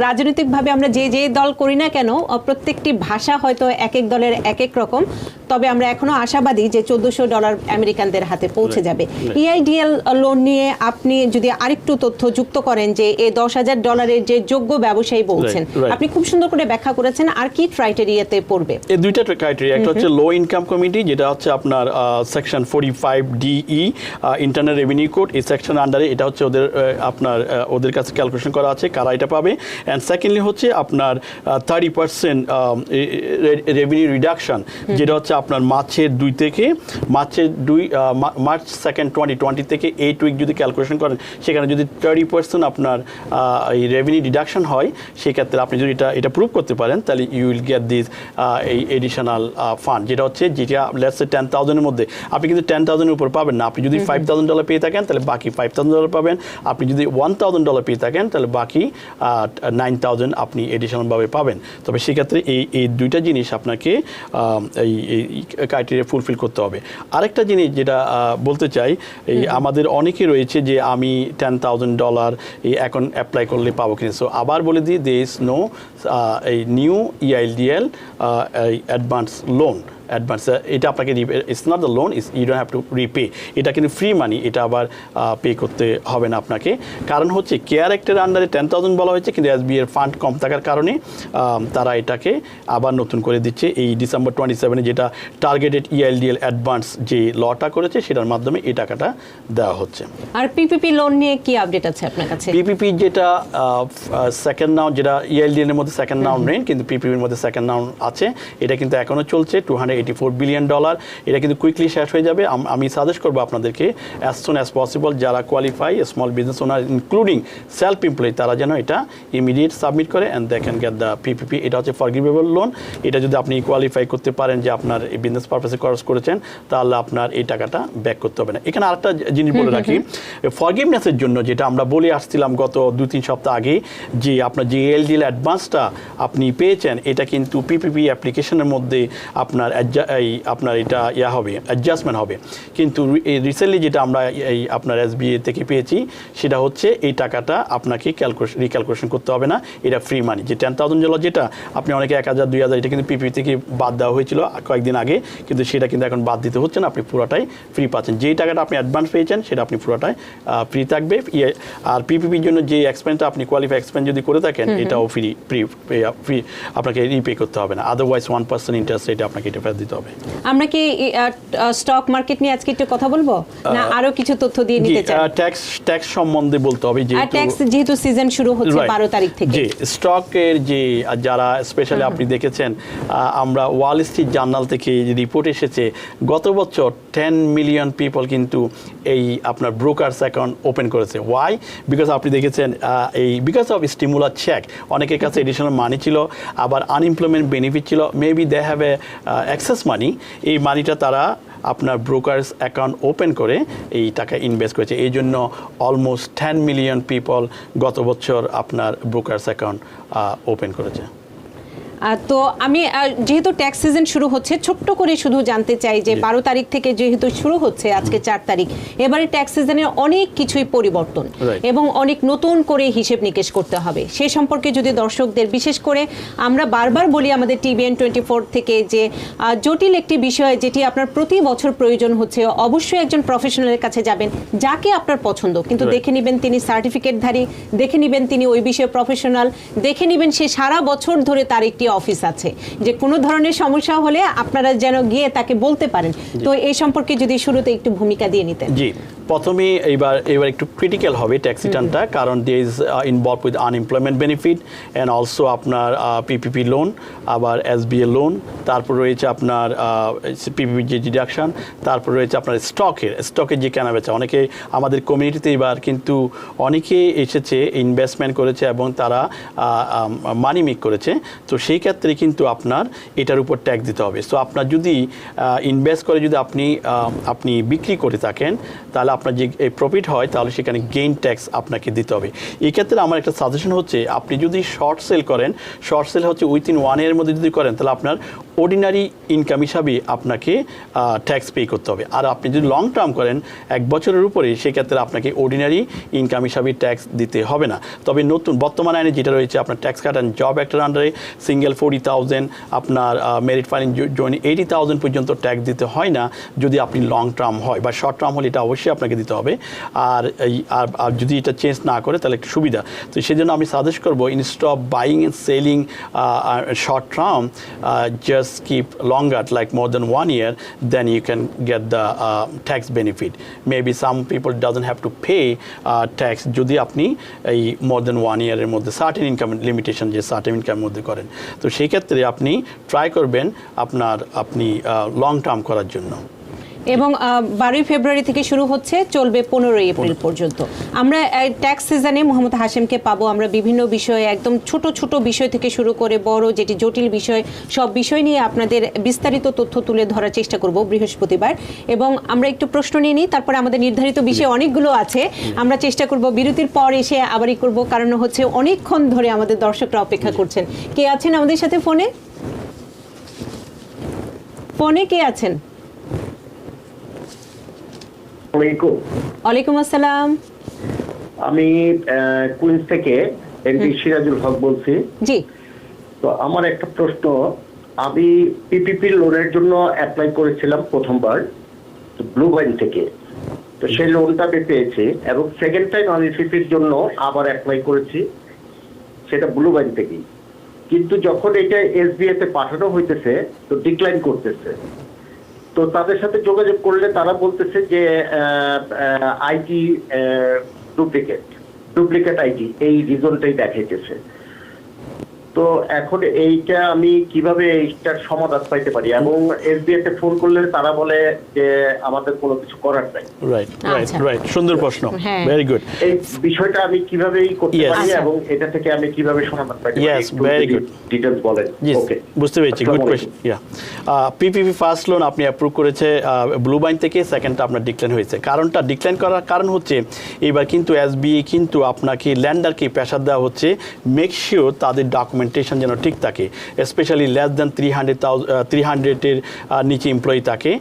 রাজনৈতিকভাবে আমরা যে দল করি না কেন, প্রত্যেকটি ভাষা হয়তো এক এক দলের এক এক রকম, তবে আমরা এখনো আশাবাদী যে $1,400 আমেরিকানদের হাতে পৌঁছে যাবে। EIDL লোন নিয়ে আপনি যদি আরেকটু তথ্য যুক্ত করেন যে এই $10,000 যে যোগ্য ব্যবসায়ী বলছেন, আপনি খুব সুন্দর করে ব্যাখ্যা করেছেন, আর কি ক্রাইটেরিয়াতে পড়বে? এই দুইটা ক্রাইটেরিয়া, একটা হচ্ছে লো ইনকাম কমিটি, যেটা হচ্ছে আপনার section 45DE internal revenue code, এই সেকশন আন্ডারে এটা হচ্ছে ওদের আপনার ওদের কাছে ক্যালকুলেশন করা আছে কারা এটা পাবে। অ্যান্ড সেকেন্ডলি হচ্ছে আপনার 30% রেভিনিউ রিডাকশন, যেটা হচ্ছে আপনার মার্চের 2 থেকে মার্চ 2 2020 থেকে 8 উইক যদি ক্যালকুলেশন করেন, সেখানে যদি 30% আপনার এই রেভিনিউ ডিডাকশন হয়, সেক্ষেত্রে আপনি যদি এটা প্রুভ করতে পারেন, তাহলে ইউ উইল গেট দিস এই এডিশনাল ফান্ড, যেটা লেটস সে 10,000 এর মধ্যে আপনি কিন্তু 10,000 এর উপর পাবেন না। আপনি যদি $5,000 পেয়ে থাকেন তাহলে বাকি $5,000 পাবেন, আপনি যদি $1,000 পেয়ে থাকেন তাহলে বাকি $9,000 আপনি এডিশনালভাবে পাবেন। তবে সেক্ষেত্রে এই দুইটা জিনিস আপনাকে এই ক্রাইটেরিয়া ফুলফিল করতে হবে। আরেকটা জিনিস যেটা বলতে চাই, এই আমাদের অনেকে রয়েছে যে আমি $10,000 এখন অ্যাপ্লাই করলে পাবো কিনা। সো আবার বলে দিই, দে ইজ নো এই new EIDL advance loan. Advance এটা আপনাকে it's not the loan, you don't have to repay, এটা কিন্তু ফ্রি মানি, এটা আবার পে করতে হবে না আপনাকে। কারণ হচ্ছে কেয়ার অ্যাক্টের আন্ডারে 10,000 বলা হয়েছে, কিন্তু SBA এর ফান্ড কম থাকার কারণে তারা এটাকে আবার নতুন করে দিচ্ছে এই ডিসেম্বর 27 যেটা টার্গেটেড EIDL অ্যাডভান্স যে লটা করেছে সেটার মাধ্যমে এই টাকাটা দেওয়া হচ্ছে। আর PPP লোন নিয়ে কি আপডেট আছে আপনার কাছে? PPP যেটা সেকেন্ড রাউন্ড, যেটা EIDL এর মধ্যে সেকেন্ড রাউন্ড নেই, কিন্তু PPP এর মধ্যে সেকেন্ড রাউন্ড আছে, এটা কিন্তু এখনো চলছে। $284 বিলিয়ন, এটা কিন্তু কুইকলি শেষ হয়ে যাবে। আমি সাজেস্ট করবো আপনাদেরকে অ্যাজ সুন অ্যাজ পসিবল যারা qualify small business owner including self employee, তারা যেন এটা ইমিডিয়েট সাবমিট করে and they can get the PPP। এটা হচ্ছে ফরগিভেবল লোন, এটা যদি আপনি কোয়ালিফাই করতে পারেন যে আপনার এই বিজনেস পারপাসে খরচ করেছেন, তাহলে আপনার এই টাকাটা ব্যাক করতে হবে না। এখানে আরেকটা জিনিস বলে রাখি, ফরগিভনেসের জন্য যেটা আমরা বলে আসছিলাম গত 2-3 সপ্তাহ আগে, যে আপনার যে EIDL অ্যাডভান্সটা আপনি পেয়েছেন, এটা কিন্তু PPP অ্যাপ্লিকেশনের মধ্যে আপনার এটা হবে, অ্যাডজাস্টমেন্ট হবে। কিন্তু রিসেন্টলি যেটা আমরা এই আপনার SBA থেকে পেয়েছি, সেটা হচ্ছে এই টাকাটা আপনাকে রিক্যালকুলেশন করতে হবে না, এটা ফ্রি মানি। যে $10,000 যেটা আপনি অনেকে 1,000 2,000 এটা কিন্তু PPP থেকে বাদ দেওয়া হয়েছিল কয়েকদিন আগে, কিন্তু সেটা কিন্তু এখন বাদ দিতে হচ্ছে না, আপনি পুরোটাই ফ্রি পাচ্ছেন। যেই টাকাটা আপনি অ্যাডভান্স পেয়েছেন সেটা আপনি পুরোটাই ফ্রি থাকবে। আর PPPর জন্য যে এক্সপেন্সটা আপনি কোয়ালিফাই এক্সপেন্স যদি করে থাকেন, এটাও ফ্রি আপনাকে রিপে করতে হবে না। আদারওয়াইজ 1% ইন্টারেস্ট রেটে আপনাকে এটা দিতে হবে। আমরা কি স্টক মার্কেট নিয়ে আজকে একটু কথা বলবো না আরো কিছু তথ্য দিয়ে নিতে চাই? ট্যাক্স সম্বন্ধে বলতে হবে যেহেতু সিজন শুরু হচ্ছে 12 তারিখ থেকে। জি, স্টকের যে যারা স্পেশালি আপনি দেখেছেন আমরা ওয়াল স্ট্রিট জার্নাল থেকে যে রিপোর্ট এসেছে গত বছর 10 মিলিয়ন পিপল কিন্তু এই আপনার ব্রোকার্স অ্যাকাউন্ট ওপেন করেছে। ওয়াই? বিকজ আপনি দেখেছেন বিকজ অফ স্টিমুলার চেক, অনেকের কাছে এডিশনাল মানি ছিল, আবার আনএমপ্লয়মেন্ট বেনিফিট ছিল, maybe they have a access money, এই মানিটা তারা আপনার ব্রোকার্স অ্যাকাউন্ট ওপেন করে এই টাকা ইনভেস্ট করেছে। এই জন্য অলমোস্ট 10 মিলিয়ন পিপল গত বছর আপনার ব্রোকার্স অ্যাকাউন্ট ওপেন করেছে। তো আমি যেহেতু ট্যাক্স সিজন শুরু হচ্ছে ছোট্ট করে শুধু জানতে চাই যে 12 তারিখ থেকে যেহেতু শুরু হচ্ছে, আজকে 4 তারিখ, এবারে ট্যাক্স সিজনে অনেক কিছুই পরিবর্তন এবং অনেক নতুন করে হিসেব নিকেশ করতে হবে। সে সম্পর্কে যদি দর্শকদের, বিশেষ করে আমরা বারবার বলি আমাদের TVN 24 থেকে যে জটিল একটি বিষয় যেটি আপনার প্রতি বছর প্রয়োজন হচ্ছে, অবশ্যই একজন প্রফেশনালের কাছে যাবেন যাকে আপনার পছন্দ, কিন্তু দেখে নেবেন তিনি সার্টিফিকেটধারী, দেখে নেবেন তিনি ওই বিষয়ে প্রফেশনাল, দেখে নেবেন সে সারা বছর ধরে তার একটি অফিস আছে, যে কোনো ধরনের সমস্যা হলে আপনারা যেন গিয়ে তাকে বলতে পারেন। তো এই সম্পর্কে যদি শুরুতে একটু ভূমিকা দিয়ে নিতেন। জি, প্রথমে এবার একটু ক্রিটিক্যাল হবে ট্যাক্স রিটার্নটা, কারণ they is involve with unemployment benefit and also আপনার পিপিপি লোন, আবার SBA লোন, তারপর রয়েছে আপনার পিপিপি যে ডিডাকশন, তারপর রয়েছে আপনার স্টকের যে কেনাবেচা। অনেকে আমাদের কমিউনিটিতে এবার কিন্তু অনেকে এসেছে, ইনভেস্টমেন্ট করেছে এবং তারা মানি মেক করেছে, তো সেই ক্ষেত্রে কিন্তু আপনার এটার উপর ট্যাক্স দিতে হবে। সো আপনার যদি ইনভেস্ট করে যদি আপনি বিক্রি করে থাকেন, তাহলে আপনার যে প্রফিট হয় তাহলে সেখানে গেইন ট্যাক্স আপনাকে দিতে হবে। এই ক্ষেত্রে আমার একটা সাজেশন হচ্ছে, আপনি যদি শর্ট সেল করেন, শর্ট সেল হচ্ছে উইথিন 1 ইয়ারের মধ্যে যদি করেন, তাহলে আপনার অর্ডিনারি ইনকাম হিসাবে আপনাকে ট্যাক্স পে করতে হবে। আর আপনি যদি লং টার্ম করেন 1 বছরের উপরে, সেক্ষেত্রে আপনাকে অর্ডিনারি ইনকাম হিসাবে ট্যাক্স দিতে হবে না। তবে নতুন বর্তমান আইনে যেটা রয়েছে, আপনার ট্যাক্স কাট অ্যান্ড জব অ্যাক্টের আন্ডারে সিঙ্গেল 40,000, আপনার মেরিট ফাইলিং জয়েন 80,000 পর্যন্ত ট্যাক্স দিতে হয় না যদি আপনি লং টার্ম হয়, বা শর্ট টার্ম হলে এটা অবশ্যই আপনাকে দিতে হবে। আর যদি এটা চেঞ্জ না করে তাহলে একটু সুবিধা। তো সেই জন্য আমি সাজেস্ট করবো, instead of buying and selling short term, just keep longer, like more than 1 year, then you can get the tax benefit. Maybe some people doesn't have to pay tax যদি আপনি এই more than 1 year এর মধ্যে certain income limitation যে certain income মধ্যে করেন। তো সেই ক্ষেত্রে আপনি ট্রাই করবেন আপনি লং টার্ম করার জন্য। এবং 12 ফেব্রুয়ারি থেকে শুরু হচ্ছে, চলবে 15 এপ্রিল পর্যন্ত। আমরা ট্যাক্স সিজনে মোহাম্মদ হাশেমকে পাবো। আমরা বিভিন্ন বিষয়ে, একদম ছোট ছোট বিষয় থেকে শুরু করে বড় যেটি জটিল বিষয়, সব বিষয় নিয়ে আপনাদের বিস্তারিত তথ্য তুলে ধরার চেষ্টা করব বৃহস্পতিবার। এবং আমরা একটু প্রশ্ন নিয়ে নিই, তারপরে আমাদের নির্ধারিত বিষয় অনেকগুলো আছে, আমরা চেষ্টা করব বিরতির পর এসে আবারই করব, কারণ হচ্ছে অনেকক্ষণ ধরে আমাদের দর্শকরা অপেক্ষা করছেন। কে আছেন আমাদের সাথে ফোনে কে আছেন? ওয়ালাইকুম আসসালাম। আমি কুইন্স থেকে এমপি সিরাজুল হক বলছি। জি, তো আমার একটা প্রশ্ন, আমি পিপিপি লোনের জন্য অ্যাপ্লাই করেছিলাম প্রথমবার ব্লু বাইন থেকে, তো সেই লোনটা আমি পেয়েছি, এবং সেকেন্ড টাইম আমি পিপির জন্য আবার অ্যাপ্লাই করেছি, সেটা ব্লু বাইন থেকেই। কিন্তু যখন এটা SBA তে পাঠানো হইতেছে তো ডিক্লাইন করতেছে। তো তাদের সাথে যোগাযোগ করলে তারা বলতেছে যে আইটি ডুপ্লিকেট আইটি, এই রিজনটাই দেখাইতেছে। তো এখন এইটা আমি কিভাবে এইটার সমাধান পাইতে পারি? এবং SBA তে ফোন করলে তারা বলে যে আমাদের কোনো কিছু করার নাই। রাইট, সুন্দর প্রশ্ন, ভেরি গুড। এই বিষয়টা আমি কিভাবে করতে পারি এবং এটা থেকে আমি কিভাবে সমাধান পাইতে পারি? ভেরি গুড, ডিটেইলস বলেন। ওকে, বুঝতে পেরেছি, good question. PPP first loan আপনি অ্যাপ্রুভ করেছে ব্লু বাইন থেকে, সেকেন্ডটা আপনার ডিক্লাইন হয়েছে। কারণটা ডিক্লাইন করার কারণ হচ্ছে, এবার কিন্তু SBA কিন্তু আপনাকে ল্যান্ডারকে প্রেশার দেওয়া হচ্ছে, মেক শিওর তাদের ডকুমেন্টেশন যেন ঠিক থাকে, স্পেশালি লেস দ্যান 300-এর নিচে এমপ্লয়ি থাকে,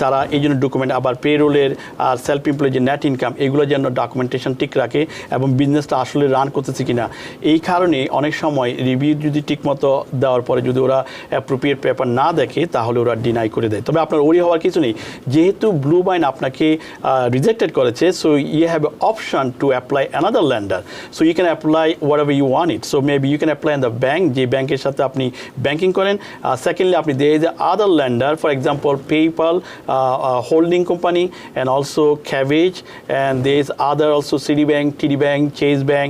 তারা এই জন্য ডকুমেন্ট, আবার পেরোলের আর সেলফ এমপ্লয়ি যে নেট ইনকাম, এগুলো যেন ডকুমেন্টেশন ঠিক রাখে এবং বিজনেসটা আসলে রান করতেছে কিনা। এই কারণে অনেক সময় রিভিউ যদি ঠিকমতো দেওয়ার পরে যদি ওরা অ্যাপ্রোপ্রিয়েট পেপার না দেখে, তাহলে ওরা ডিনাই করে দেয়। তবে আপনার ওরি হওয়ার কিছু নেই, যেহেতু ব্লু বাইন আপনাকে রিজেক্টেড করেছে, so you have option to apply another lender, so you can apply whatever you want it. So maybe you can apply in the bank, যে ব্যাংকের সাথে আপনি ব্যাংকিং করেন। সেকেন্ডলি আপনি there is other lender, for example PayPal, holding company, and also Kabbage, and there is other also Citi bank, TD bank, Chase bank,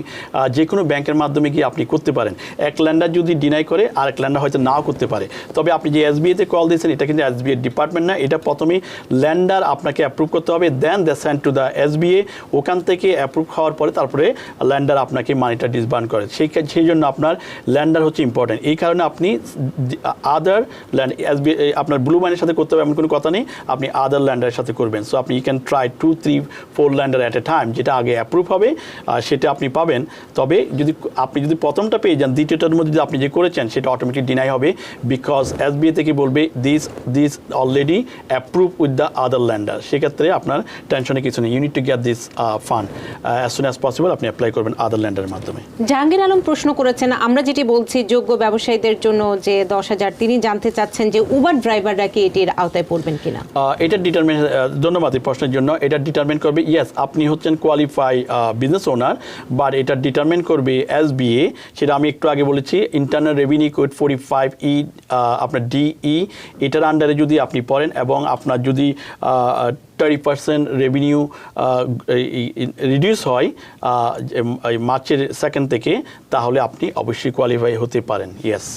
যে কোনো ব্যাংকের মাধ্যমে গিয়ে আপনি করতে পারেন। এক ল্যান্ডার যদি ডিনাই করে আরেক ল্যান্ডার হয়তো নাও করতে পারে। তবে আপনি যে এসবিআইতে কল দিয়েছেন এটা কিন্তু এসবিআই ডিপার্টমেন্ট না, এটা প্রথমে ল্যান্ডার আপনাকে অ্যাপ্রুভ করতে হবে, দেন দে সেন্ড টু দ্য এসবিআই। ওখান থেকে অ্যাপ্রুভ হওয়ার পরে তারপরে ল্যান্ডার আপনাকে মানিটা ডিসবার্ন করে। সেই জন্য আপনার ল্যান্ডার হচ্ছে ইম্পর্টেন্ট। এই কারণে আপনি আদার ল্যান্ড এসবিআই আপনার ব্লু মাইনের সাথে করতে হবে এমন কোনো কথা নেই, আপনি আদার ল্যান্ডারের সাথে করবেন। সো আপনি you can try 2, 3, 4 lender at a time, যেটা আগে অ্যাপ্রুভ হবে সেটা আপনি পাবেন। তবে আপনি যদি প্রথমটা পেয়ে যান, দ্বিতীয়টার মধ্যে যদি আপনি যে করেছেন সেটা অটোমেটিক ডিনাই হবে, বিকজ এসবিআই থেকে বলবে this already approve with the other lender. সেক্ষেত্রে আপনার টেনশনে কিছু নেই, you need to get this fund as soon as possible, আপনি অ্যাপ্লাই করবেন আদার ল্যান্ডারের মাধ্যমে। জাহাঙ্গীর আলম প্রশ্ন করেছেন, আমরা যেটি বলছি যোগ্য ব্যবসায়ীদের জন্য যে 10,000, তিনি জানতে চাচ্ছেন যে উবার ড্রাইভাররা কি এটির আওতায় পড়বেন কিনা। এটা ডিটারমিন, ধন্যবাদ এই প্রশ্নের জন্য। এটা ডিটারমিন করবে, ইয়েস আপনি হচ্ছেন কোয়ালিফাই বিজনেস ওনার, বাট এটা ডিটারমিন করবে এসবিএ। সেটা আমি একটু আগে বলেছি, ইন্টারনাল রেভিনিউ কোড 45E আপনার ডিই, এটার আন্ডারে যদি আপনি পড়েন এবং আপনার যদি 30% রেভিনিউ রিডিউস হয় মার্চের 2nd থেকে, তাহলে আপনি অবশ্যই কোয়ালিফাই হতে পারেন। ইয়েস,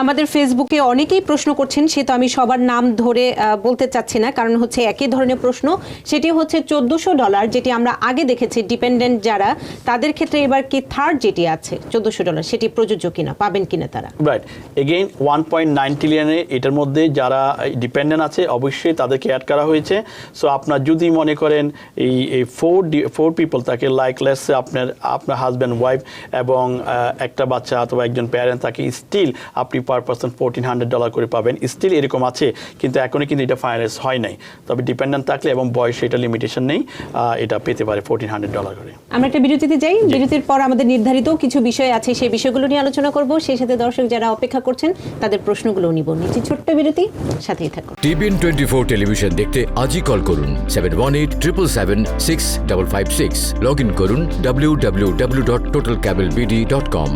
আমাদের ফেসবুকে অনেকেই প্রশ্ন করছেন, সে তো আমি সবার নাম ধরে বলতে চাচ্ছি না, কারণ হচ্ছে একই ধরনের প্রশ্ন। সেটি হচ্ছে $1,400, যেটি আমরা আগে দেখেছি ডিপেন্ডেন্ট যারা, তাদের ক্ষেত্রে এবার কি থার্ড যেটি আছে $1,400 সেটি প্রযোজ্য কিনা, পাবেন কিনা তারা? রাইট, এগেইন 1.9 ট্রিলিয়নে এটার মধ্যে যারা ডিপেন্ডেন্ট আছে অবশ্যই তাদেরকে অ্যাড করা হয়েছে। সো আপনার যদি মনে করেন এই 4 পিপল তাকে, লাইক লেটস সে আপনার হাজব্যান্ড, ওয়াইফ এবং একটা বাচ্চা অথবা একজন প্যারেন্ট, তাকে স্টিল আপনি পার পারসন $1,400 করে পাবেন। স্টিল এরকম আছে, কিন্তু এখনই কিন্তু এটা ফাইনালাইজ হয় নাই। তবে ডিপেন্ডেন্ট থাকলে এবং বয়সে এটা লিমিটেশন নেই, এটা পেতে পারে $1,400 করে। আমরা একটা বিরতিতে যাই, বিরতির পর আমাদের নির্ধারিত কিছু বিষয় আছে, সেই বিষয়গুলো নিয়ে আলোচনা করব। সেই সাথে দর্শক যারা অপেক্ষা করছেন তাদের প্রশ্নগুলো নিব। নিচে ছোট্ট বিরতি, সাথেই থাকুন। TBN 24 টেলিভিশন দেখতে আজই কল করুন 7187776556। লগ ইন করুন www.totalcablebd.com।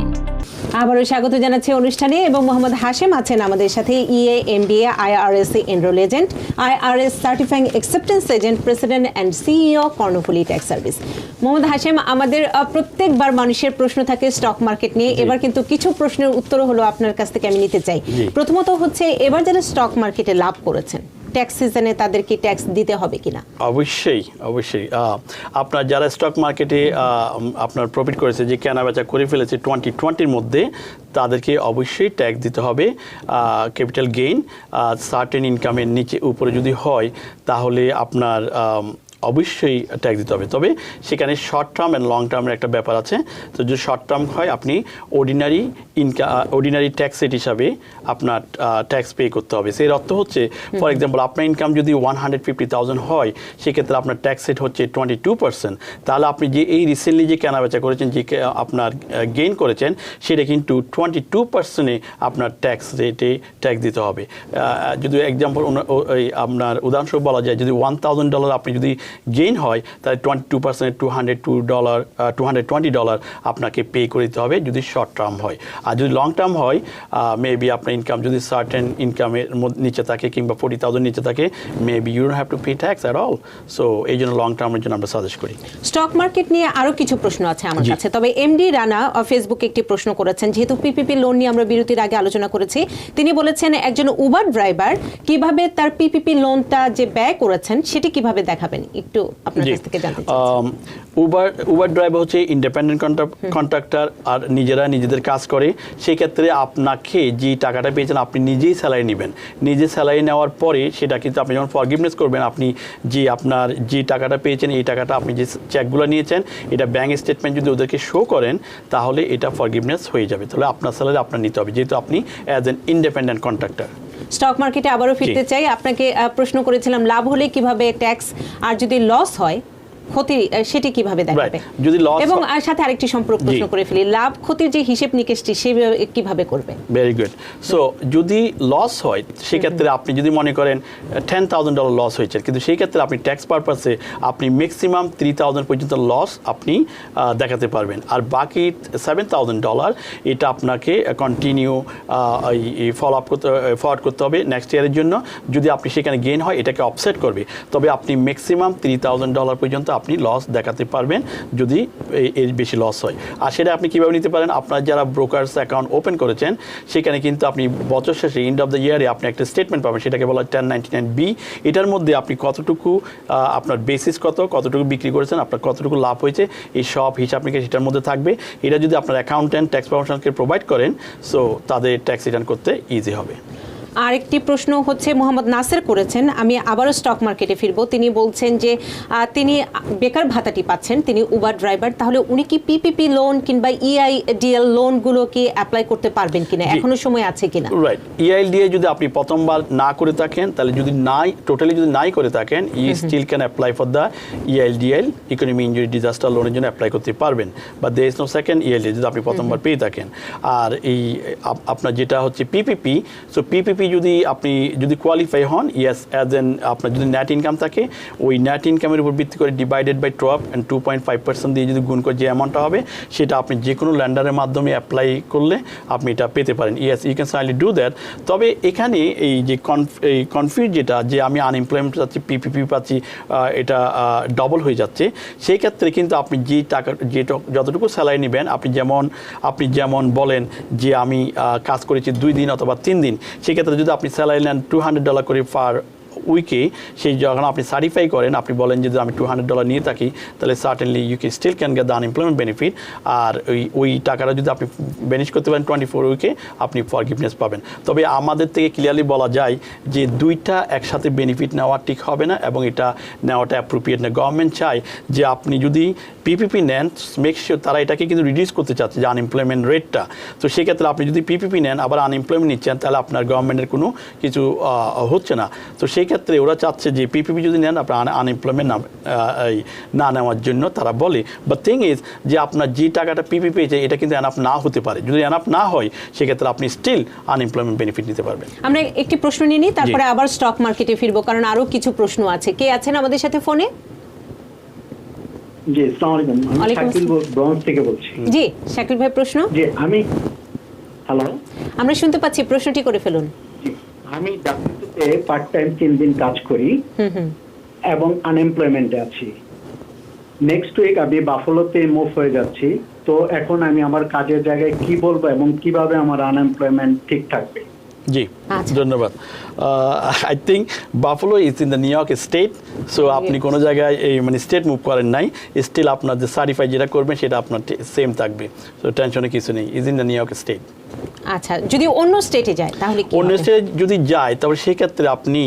আবারও স্বাগত জানাচ্ছি অনুষ্ঠানে, এবং মোহাম্মদ হাশেম আছেন আমাদের সাথে, EA, MBA, IRS enrol agent, IRS certifying acceptance agent, president and CEO Karnaphuli tax service. Mohammad Hashem, আমাদের প্রত্যেকবার মানুষের প্রশ্ন থাকে স্টক মার্কেট নিয়ে, এবার কিন্তু কিছু প্রশ্নের উত্তর হলো আপনার কাছ থেকে আমি নিতে চাই। প্রথমত হচ্ছে, এবার যারা স্টক মার্কেটে লাভ করেছেন, ট্যাক্স সিজনে তাদেরকে ট্যাক্স দিতে হবে কিনা? অবশ্যই অবশ্যই। আপনার যারা স্টক মার্কেটে আপনার প্রফিট করেছে, যে কেনাবেচা করে ফেলেছে 2020-র মধ্যে, তাদেরকে অবশ্যই ট্যাক্স দিতে হবে। ক্যাপিটাল গেইন সার্টেন ইনকামের নিচে উপরে যদি হয়, তাহলে আপনার অবশ্যই ট্যাক্স দিতে হবে। তবে সেখানে শর্ট টার্ম অ্যান্ড লং টার্মের একটা ব্যাপার আছে। তো যদি শর্ট টার্ম হয়, আপনি অর্ডিনারি ট্যাক্স রেট হিসাবে আপনার ট্যাক্স পে করতে হবে। সেই অর্থ হচ্ছে, ফর এক্সাম্পল আপনার ইনকাম যদি 150,000 হয়, সেক্ষেত্রে আপনার ট্যাক্স রেট হচ্ছে 22%। তাহলে আপনি যে এই রিসেন্টলি যে কেনাবেচা করেছেন, যে আপনার গেইন করেছেন, সেটা কিন্তু 22%-এ আপনার ট্যাক্স রেটে ট্যাক্স দিতে হবে। যদি এক্সাম্পল আপনার উদাহরণস্বরূপ বলা যায়, যদি $1,000 আপনি যদি গেইন হয়, তাহলে 22% $220 আপনাকে পে করে দিতে হবে, যদি শর্ট টার্ম হয়। আর যদি লং টার্ম হয়, মেবি আপনার ইনকাম যদি সার্টেন ইনকামের নিচে থাকে কিংবা 40,000 নিচে থাকে, maybe you don't have to pay tax at all. So এই জন্য লং টার্মের জন্য আমরা সাজেস্ট করি। স্টক মার্কেট নিয়ে আরও কিছু প্রশ্ন আছে আমার কাছে, তবে এমডি রানা ফেসবুকে একটি প্রশ্ন করেছেন, যেহেতু পিপিপি লোন নিয়ে আমরা বিরতির আগে আলোচনা করেছি। তিনি বলেছেন, একজন উবার ড্রাইভার কিভাবে তার পিপিপি লোনটা যে ব্যয় করেছেন সেটি কিভাবে দেখাবেন, একটু আপনার কাছ থেকে জানতে চাই। উবার ড্রাইভার হচ্ছে ইন্ডিপেন্ডেন্ট কন্ট্রাক্টর, আর নিজেদের কাজ করে। সেই ক্ষেত্রে আপনাকে যে টাকাটা পেয়েছেন, আপনি নিজেই স্যালারি নেবেন। নিজে স্যালারি নেওয়ার পরে সেটা কিন্তু আপনি যখন ফরগিভনেস করবেন, আপনি যে আপনার যে টাকাটা পেয়েছেন, এই টাকাটা আপনি যে চেকগুলো নিয়েছেন, এটা ব্যাংক স্টেটমেন্ট যদি ওদেরকে শো করেন, তাহলে এটা ফরগিভনেস হয়ে যাবে। তাহলে আপনার স্যালারি আপনার নিতে হবে, যেহেতু আপনি as an independent contractor. Stock মার্কেটে আবারও ফিরতে চাই, আপনাকে প্রশ্ন করেছিলাম লাভ হলে কিভাবে ট্যাক্স, আর যদি লস হয় ক্ষতি সেটি কিভাবে দেখাবে যদি লস এবং সাথে আরেকটি সম্পর্ক প্রশ্ন করে ফেলি, লাভ ক্ষতির যে হিসেব নিকেশটি সেভাবে কিভাবে করবে? Very good. সো যদি লস হয় সেক্ষেত্রে আপনি যদি মনে করেন $10,000 লস হয়েছে, কিন্তু সেই ক্ষেত্রে আপনি ট্যাক্স পারপাসে আপনি ম্যাক্সিমাম 3,000 পর্যন্ত লস আপনি দেখাতে পারবেন, আর বাকি $7,000 এটা আপনাকে কন্টিনিউ ফরওয়ার্ড করতে হবে নেক্সট ইয়ারের জন্য। যদি আপনি সেখানে গেইন হয় এটাকে অফসেট করবে, তবে আপনি ম্যাক্সিমাম $3,000 পর্যন্ত আপনি লস দেখাতে পারবেন যদি এর বেশি লস হয়। আর সেটা আপনি কীভাবে নিতে পারেন, আপনার যারা ব্রোকার্স অ্যাকাউন্ট ওপেন করেছেন সেখানে কিন্তু আপনি বছর শেষে এন্ড অফ দ্য ইয়ারে আপনি একটা স্টেটমেন্ট পাবেন, সেটাকে বলা হয় 1099B। এটার মধ্যে আপনি কতটুকু আপনার বেসিস কতটুকু বিক্রি করেছেন, আপনার কতটুকু লাভ হয়েছে, এই সব হিসাব নিকাশ সেটার মধ্যে থাকবে। এটা যদি আপনার অ্যাকাউন্ট্যান্ট ট্যাক্স প্রফেশনালকে প্রোভাইড করেন, সো তাদের ট্যাক্স রিটার্ন করতে ইজি হবে। আরেকটি প্রশ্ন হচ্ছে মোহাম্মদ নাসের করেছেন, আমি আবারও স্টক মার্কেটে ফিরবো। তিনি বলছেন যে তিনি বেকার ভাতাটি পাচ্ছেন, তিনি উবার ড্রাইভার, তাহলে উনি কি পিপিপি লোন কিংবা EIDL লোনগুলো কি অ্যাপ্লাই করতে পারবেন কিনা, এখনো সময় আছে কিনা? রাইট, EIDL যদি আপনি প্রথমবার না করে থাকেন, তাহলে যদি টোটালি নাই করে থাকেন, you still can apply for the EIDL, economy injury disaster লোনের জন্য অ্যাপ্লাই করতে পারবেন, বা there is no second EIDL যদি আপনি প্রথমবার পেয়ে থাকেন। আর এই আপনার যেটা হচ্ছে পিপিপি, সো পিপিপি যদি কোয়ালিফাই হন, ইয়েস, অ্যাজ এন আপনার যদি নেট ইনকাম থাকে, ওই নেট ইনকামের উপর ভিত্তি করে ডিভাইডেড বাই 12 and 2.5% দিয়ে যদি গুণ করে যে অ্যামাউন্টটা হবে, সেটা আপনি যে কোনো ল্যান্ডারের মাধ্যমে অ্যাপ্লাই করলে আপনি এটা পেতে পারেন। Yes, you can certainly do that. তবে এখানে এই যে কনফিউজ যেটা, যে আমি আনএমপ্লয়মেন্ট পাচ্ছি, পিপিপি পাচ্ছি, এটা ডবল হয়ে যাচ্ছে, সেই ক্ষেত্রে কিন্তু আপনি যে টাকা যতটুকু স্যালারি নেবেন, আপনি যেমন বলেন যে আমি কাজ করেছি 2 দিন অথবা 3 দিন, সেক্ষেত্রে যদি আপনি স্যালারি নেন $200 করে পার উইকে, সেই যখন আপনি সার্টিফাই করেন, আপনি বলেন যে আমি $200 নিয়ে থাকি, তাহলে certainly you still can get the unemployment benefit. আর ওই টাকাটা যদি আপনি বেনিফিট করতে পারেন 24 উইকে, আপনি ফরগিভনেস পাবেন। তবে আমাদের থেকে ক্লিয়ারলি বলা যায় যে দুইটা একসাথে বেনিফিট নেওয়া ঠিক হবে না, এবং এটা নেওয়াটা অ্যাপ্রোপ্রিয়েট না। গভর্নমেন্ট চায় যে আপনি যদি পিপিপি নেন, মেক শিওর, তারা এটাকে কিন্তু রিডিউস করতে চাচ্ছে যে আনএমপ্লয়মেন্ট রেটটা। তো সেক্ষেত্রে আপনি যদি পিপিপি নেন আবার আনএমপ্লয়মেন্ট নিচ্ছেন, তাহলে আপনার গভর্নমেন্টের কোনো কিছু হচ্ছে না। তো সেই ক্ষেত্রে ওরা চাচ্ছে যে পিপিপি যদি নেন আপনার আনএমপ্লয়মেন্ট না নেওয়ার জন্য তারা বলে। বাট থিং ইজ যে আপনার যে টাকাটা পিপি পেয়েছে এটা কিন্তু এনাফ না হতে পারে। যদি এনাফ না হয় সেক্ষেত্রে আপনি স্টিল আনএমপ্লয়মেন্ট বেনিফিট নিতে পারবেন। আমরা একটি প্রশ্ন নিয়ে নিই, তারপরে আবার স্টক মার্কেটে ফিরবো, কারণ আরো কিছু প্রশ্ন আছে। কে আছেন আমাদের সাথে ফোনে? জি, আসসালামু আলাইকুম। আমি শাকিল ব্রঞ্জ থেকে বলছি। জি শাকিল ভাই, প্রশ্ন। জি, হ্যালো, আমরা শুনতে পাচ্ছি, প্রশ্নটি করে ফেলুন। আমি ডাব্লিউতে পার্ট টাইম 3 দিন কাজ করি এবং আনএমপ্লয়মেন্টে আছি। নেক্সট উইক আমি বাফলোতে মুভ হয়ে যাচ্ছি। তো এখন আমি আমার কাজের জায়গায় কি বলবো এবং কিভাবে আমার আনএমপ্লয়মেন্ট ঠিক থাকবে? জি, ধন্যবাদ। I think Buffalo is in the new York state. So আপনি কোনো জায়গায় এই মানে স্টেট মুভ করেন নাই, স্টিল আপনার যে সার্টিফাই যেটা করবেন সেটা আপনার সেম থাকবে। সো টেনশনে কিছু নেই, is in the new York state. আচ্ছা, যদি অন্য স্টেটে যায় তাহলে কি? অন্য স্টেটে যদি যায় তবে সেই ক্ষেত্রে আপনি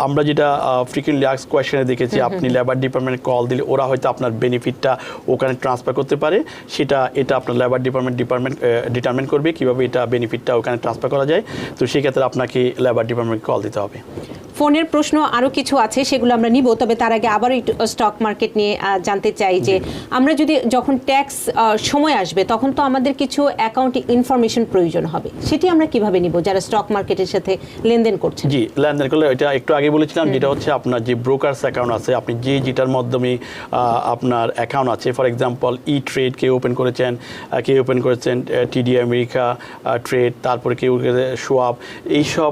আমরা যেটা ফ্রিকুয়েন্টলি আস্কড কোয়েশ্চনে দেখেছি, আপনি লেবার ডিপার্টমেন্টে কল দিলে ওরা হয়তো আপনার বেনিফিটটা ওখানে ট্রান্সফার করতে পারে। এটা আপনার লেবার ডিপার্টমেন্ট ডিটারমিন করবে কীভাবে এটা বেনিফিটটা ওখানে ট্রান্সফার করা যায়। তো সেই ক্ষেত্রে আপনাকে লেবার ডিপার্টমেন্টে কল দিতে হবে। ফোনের প্রশ্ন আরও কিছু আছে, সেগুলো আমরা নিব। তবে তার আগে আবার একটু স্টক মার্কেট নিয়ে জানতে চাই যে আমরা যখন ট্যাক্স সময় আসবে তখন তো আমাদের কিছু অ্যাকাউন্টিং ইনফরমেশন প্রয়োজন হবে, সেটি আমরা কিভাবে নিব যারা স্টক মার্কেটের সাথে লেনদেন করছেন? জি, লেনদেন করলে এটা একটু আগে বলেছিলাম, যেটা হচ্ছে আপনার যে ব্রোকার্স অ্যাকাউন্ট আছে, আপনি যেটার মাধ্যমে আপনার অ্যাকাউন্ট আছে, ফর এক্সাম্পল ট্রেড কেউ ওপেন করেছেন TD আমেরিকা ট্রেড, তারপরে কেউ সোয়াব, এইসব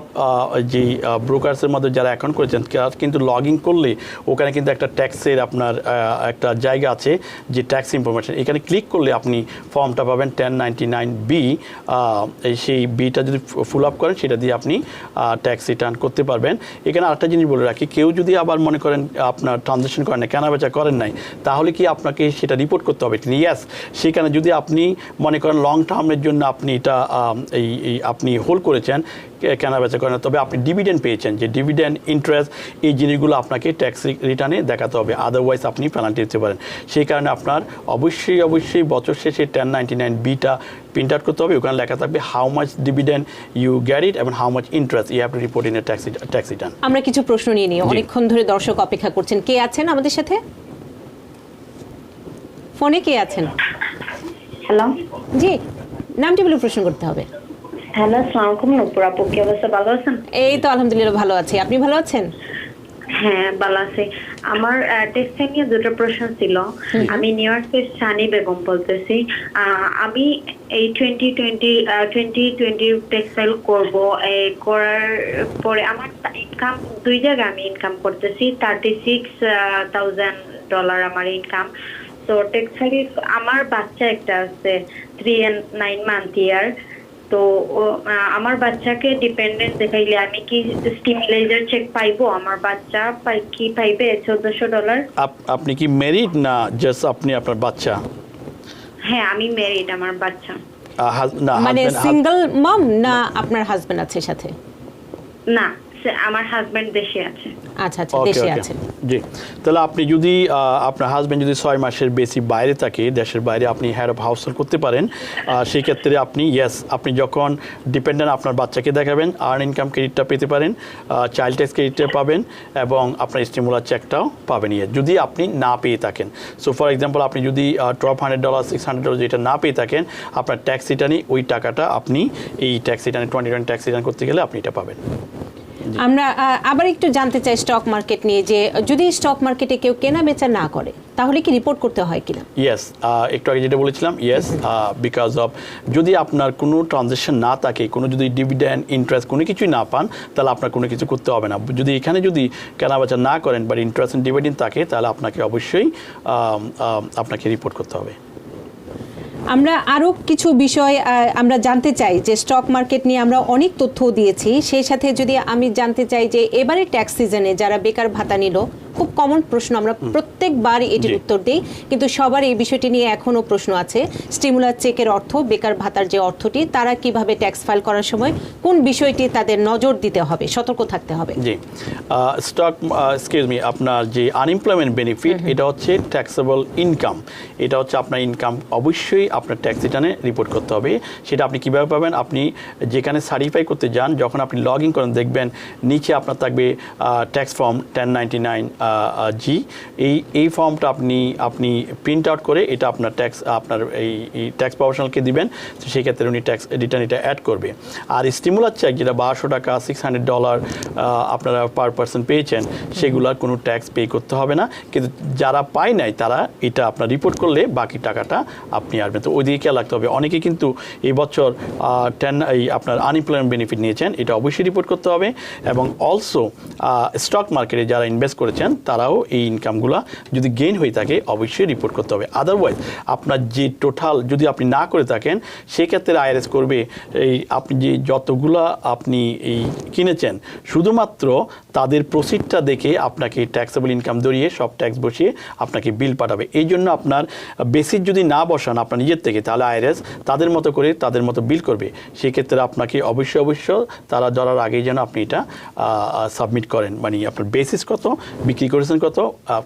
যেই ব্রোকার্সের মধ্যে যারা অ্যাকাউন্ট করেছেন কিন্তু লগ ইন করলে ওখানে কিন্তু একটা ট্যাক্সের আপনার একটা জায়গা আছে যে ট্যাক্স ইনফরমেশন, এখানে ক্লিক করলে আপনি ফর্মটা পাবেন 1099B। সেই বিটা যদি ফুল আপ করেন সেটা দিয়ে আপনি ট্যাক্স রিটার্ন করতে পারবেন। এখানে আরেকটা জিনিস বলে রাখি, কেউ যদি আবার মনে করেন আপনার ট্রানজ্যাকশন করেন না, কেনাবেচা করেন নাই, তাহলে কি আপনাকে সেটা রিপোর্ট করতে হবে? ইয়েস, সেখানে যদি আপনি মনে করেন লং টার্মের জন্য আপনি এটা আপনি হোল্ড করেছেন, কেনাবেচা করেন, তবে আপনি ডিভিডেন্ড পেয়েছেন, যে ডিভিডেন্ড ইন্টারেস্ট এই জিনিসগুলো আপনাকে ট্যাক্স রিটার্নে দেখাতে হবে, আদারওয়াইজ আপনি পেনাল্টি দিতে পারেন। সেই কারণে আপনার অবশ্যই বছর শেষে 1099Bটা প্রিন্ট আউট করতে হবে। ওখানে লেখা থাকবে how much dividend you got it এবং how much interest you have to report in a tax return. আমরা কিছু প্রশ্ন নিয়ে নিই, অনেকক্ষণ ধরে দর্শক অপেক্ষা করছেন। কে আছেন আমাদের সাথে? ফোনে কে আছেন? হ্যালো জি, নামটি বলে প্রশ্ন করতে হবে। হ্যালো, আসসালামু আলাইকুম নূপুর আপু, কি অবস্থা, ভালো আছেন? এই তো আলহামদুলিল্লাহ ভালো আছি, আপনি ভালো আছেন? হ্যাঁ ভালো আছি। আমার টেক্সটাইল নিয়ে দুটো প্রশ্ন ছিল। আমি নিউ ইয়র্কের সানি বেগম বলতেছি। আমি এই 2020 টেক্সটাইল করব, করার পরে আমার ইনকাম দুই জায়গায় আমি ইনকাম করতেছি, $36,000 আমার ইনকাম। তো টেক্সটাইল আমার বাচ্চা একটা আছে 3 and 9 month ইয়ার। তো আমার বাচ্চাকে ডিপেন্ডেন্ট দেখাইলে আমি কি স্টিমুলাইজার চেক পাইবো? আমার বাচ্চা কি পাইবে $1,400? আপনি কি ম্যারিড না জাস্ট আপনি আপনার বাচ্চা? হ্যাঁ আমি ম্যারিড, আমার বাচ্চা। না, মানে husband- সিঙ্গেল মম না আপনার হাজবেন্ড আছে সাথে? না, আমার হাজবেন্ড দেশে আছে। আচ্ছা আচ্ছা, ওকে, দেশে ওকে। আছে। জি, তাহলে আপনি যদি আপনার হাজব্যান্ড যদি 6 মাসের বেশি বাইরে থাকে, দেশের বাইরে, আপনি হেড অফ হাউস হোল্ড করতে পারেন। সেই ক্ষেত্রে আপনি আপনি যখন ডিপেন্ডেন্ট আপনার বাচ্চাকে দেখাবেন, আর্ন ইনকাম ক্রেডিটটা পেতে পারেন, চাইল্ড ট্যাক্স ক্রেডিটটা পাবেন এবং আপনার স্টিমুলার চেকটাও পাবেন যদি আপনি না পেয়ে থাকেন। সো ফর এক্সাম্পল, আপনি যদি $1,200 $600 যেটা না পেয়ে থাকেন, আপনার ট্যাক্স রিটার্নই ওই টাকাটা আপনি এই ট্যাক্স রিটার্নে 2020 ট্যাক্স রিটার্ন করতে গেলে আপনি এটা পাবেন। আমরা আবার একটু জানতে চাই স্টক মার্কেট নিয়ে, যে যদি স্টক মার্কেটে কেউ কেনা বেচা না করে তাহলে কি রিপোর্ট করতে হয় কিনা? একটু আগে যেটা বলেছিলাম, বিকজ অফ যদি আপনার কোনো ট্রানজ্যাকশন না থাকে, কোনো যদি ডিভিডেন্ড ইন্টারেস্ট কোনো কিছুই না পান, তাহলে আপনার কোনো কিছু করতে হবে না। যদি এখানে যদি কেনাবেচা না করেন বা ইন্টারেস্ট এন্ড ডিভিডেন্ড থাকে, তাহলে আপনাকে অবশ্যই আপনাকে রিপোর্ট করতে হবে। আমরা আরও কিছু বিষয় আমরা জানতে চাই, যে স্টক মার্কেট নিয়ে আমরা অনেক তথ্য দিয়েছি, সেই সাথে যদি আমি জানতে চাই যে এবারে ট্যাক্স সিজনে যারা বেকার ভাতা নিল, খুব কমন প্রশ্ন, আমরা প্রত্যেকবার এটির উত্তর দিই, কিন্তু সবার এই বিষয়টি নিয়ে এখনও প্রশ্ন আছে। স্টিমুলার চেকের অর্থ, বেকার ভাতার যে অর্থটি, তারা কিভাবে ট্যাক্স ফাইল করার সময় কোন বিষয়টি তাদের নজর দিতে হবে, সতর্ক থাকতে হবে? জি, আপনার যে আনএমপ্লয়মেন্ট বেনিফিট, এটা হচ্ছে ট্যাক্সেবল ইনকাম। এটা হচ্ছে আপনার ইনকাম অবশ্যই আপনার ট্যাক্স রিটার্নে রিপোর্ট করতে হবে। সেটা আপনি কীভাবে পাবেন? আপনি যেখানে সার্টিফাই করতে যান, যখন আপনি লগ ইন করেন, দেখবেন নিচে আপনার থাকবে ট্যাক্স ফর্ম 1099 জি। এই ফর্মটা আপনি প্রিন্ট আউট করে এটা আপনার আপনার এই ট্যাক্স প্রফেশনালকে দিবেন। তো সেই ক্ষেত্রে উনি ট্যাক্স রিটার্ন এটা অ্যাড করবে। আর স্টিমুলার চেক যেটা $1,200 $600 আপনারা পার পার্সন পেয়েছেন, সেগুলোর কোনো ট্যাক্স পে করতে হবে না। কিন্তু যারা পায় নাই, তারা এটা আপনার রিপোর্ট করলে বাকি টাকাটা আপনি আসবেন। তো ওইদিকে খেয়াল রাখতে হবে। অনেকে কিন্তু এই বছর আপনার আনএমপ্লয়মেন্ট বেনিফিট নিয়েছেন, এটা অবশ্যই রিপোর্ট করতে হবে। এবং অলসো স্টক মার্কেটে যারা ইনভেস্ট করেছেন, তারাও এই ইনকামগুলো যদি গেইন হয়ে থাকে, অবশ্যই রিপোর্ট করতে হবে। আদারওয়াইজ আপনার যে টোটাল যদি আপনি না করে থাকেন, সেক্ষেত্রে আইআরএস করবে আপনি যে যতগুলো আপনি কিনেছেন, শুধুমাত্র তাদের প্রসিডটা দেখে আপনাকে ট্যাক্সেবল ইনকাম ধরিয়ে সব ট্যাক্স বসিয়ে আপনাকে বিল পাঠাবে। এই জন্য আপনার বেসিক যদি না বসান আপনার নিজের থেকে, তাহলে আইআরএস তাদের মতো করে তাদের মতো বিল করবে। সেক্ষেত্রে আপনাকে অবশ্যই তারা ধরার আগেই যেন আপনি এটা সাবমিট করেন, মানে আপনার বেসিস কত, বিক্রি করেছেন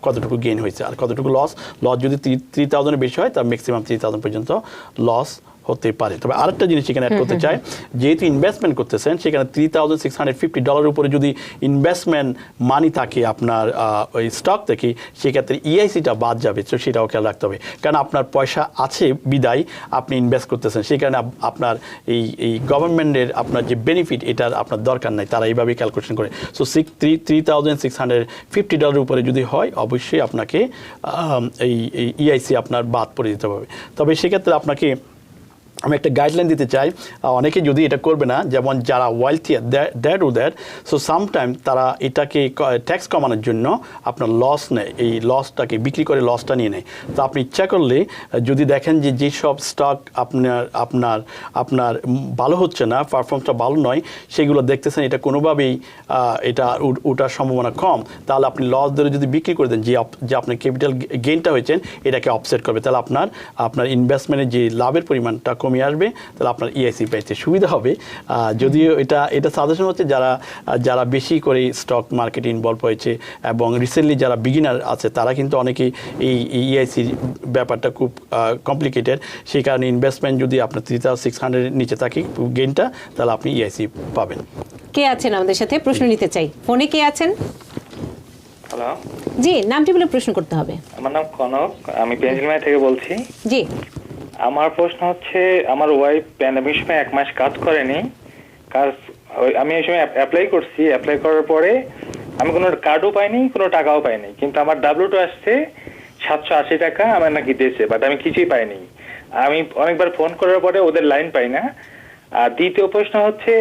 কতটুকু গেইন হয়েছে, আর কতটুকু লস যদি 3,000 বেশি হয়, তার ম্যাক্সিমাম 3,000 পর্যন্ত লস হতে পারে। তবে আরেকটা জিনিস এখানে অ্যাড করতে চাই, যেহেতু ইনভেস্টমেন্ট করতেছেন, সেখানে $3,650 উপরে যদি ইনভেস্টমেন্ট মানি থাকে আপনার ওই স্টক থেকে, সেক্ষেত্রে ইআইসিটা বাদ যাবে। তো সেটাও খেয়াল রাখতে হবে, কারণ আপনার পয়সা আছে বিদায় আপনি ইনভেস্ট করতেছেন, সেই কারণে আপনার এই গভর্নমেন্টের আপনার যে বেনিফিট, এটার আপনার দরকার নাই। তারা এইভাবেই ক্যালকুলেশন করে। সো $3,650 উপরে যদি হয়, অবশ্যই আপনাকে এই ইআইসি আপনার বাদ পড়ে দিতে হবে। তবে সেক্ষেত্রে আপনাকে আমি একটা গাইডলাইন দিতে চাই, অনেকে যদি এটা করবে না, যেমন যারা ওয়েলথিয়ার দ্যাট ও দ্যাট, সো সামটাইম তারা এটাকে ট্যাক্স কমানোর জন্য আপনার লস নেয়, এই লসটাকে বিক্রি করে লসটা নিয়ে নেয়। তো আপনি ইচ্ছা করলে যদি দেখেন যে যেসব স্টক আপনার ভালো হচ্ছে না, পারফরমেন্সটা ভালো নয়, সেগুলো দেখতেছেন এটা কোনোভাবেই এটা ওঠার সম্ভাবনা কম, তাহলে আপনি লস ধরে যদি বিক্রি করে দেন, যে আপনার ক্যাপিটাল গেইনটা হয়েছেন এটাকে অফসেট করবে, তাহলে আপনার ইনভেস্টমেন্টের যে লাভের পরিমাণটা কমে আসবে, তাহলে আপনার ইআইসি পাইতে সুবিধা হবে। যদিও এটা সাজেশন হচ্ছে যারা বেশি করে স্টক মার্কেটে ইনভলভ হয়েছে এবং রিসেন্টলি যারা বিগিনার আছে, তারা কিন্তু অনেকেই এই ইআইসির ব্যাপারটা খুব কমপ্লিকেটেড। সেই কারণে ইনভেস্টমেন্ট যদি আপনার 3,600 নিচে থাকে গেইনটা, তাহলে আপনি ইআইসি পাবেন। কে আছেন আমাদের সাথে? প্রশ্ন নিতে চাই। ফোনে কে আছেন? হ্যালো, জি, নামটি বলে প্রশ্ন করতে হবে। আমার নাম কনক, আমি পেনসিলভানিয়া থেকে বলছি। জি, আমার প্রশ্ন হচ্ছে, আমার ওয়াইফ প্যান্ডামিক সময় 1 মাস কাজ করেনি। আমি এই সময় অ্যাপ্লাই করছি, অ্যাপ্লাই করার পরে আমি কোনো কার্ডও পাইনি, কোনো টাকাও পাইনি, কিন্তু আমার W2 আসছে 780 টাকা আমার নাকি দিয়েছে, বাট আমি কিছুই পাইনি। আমি অনেকবার ফোন করার পরে ওদের লাইন পাই না। আর দ্বিতীয় প্রশ্ন হচ্ছে,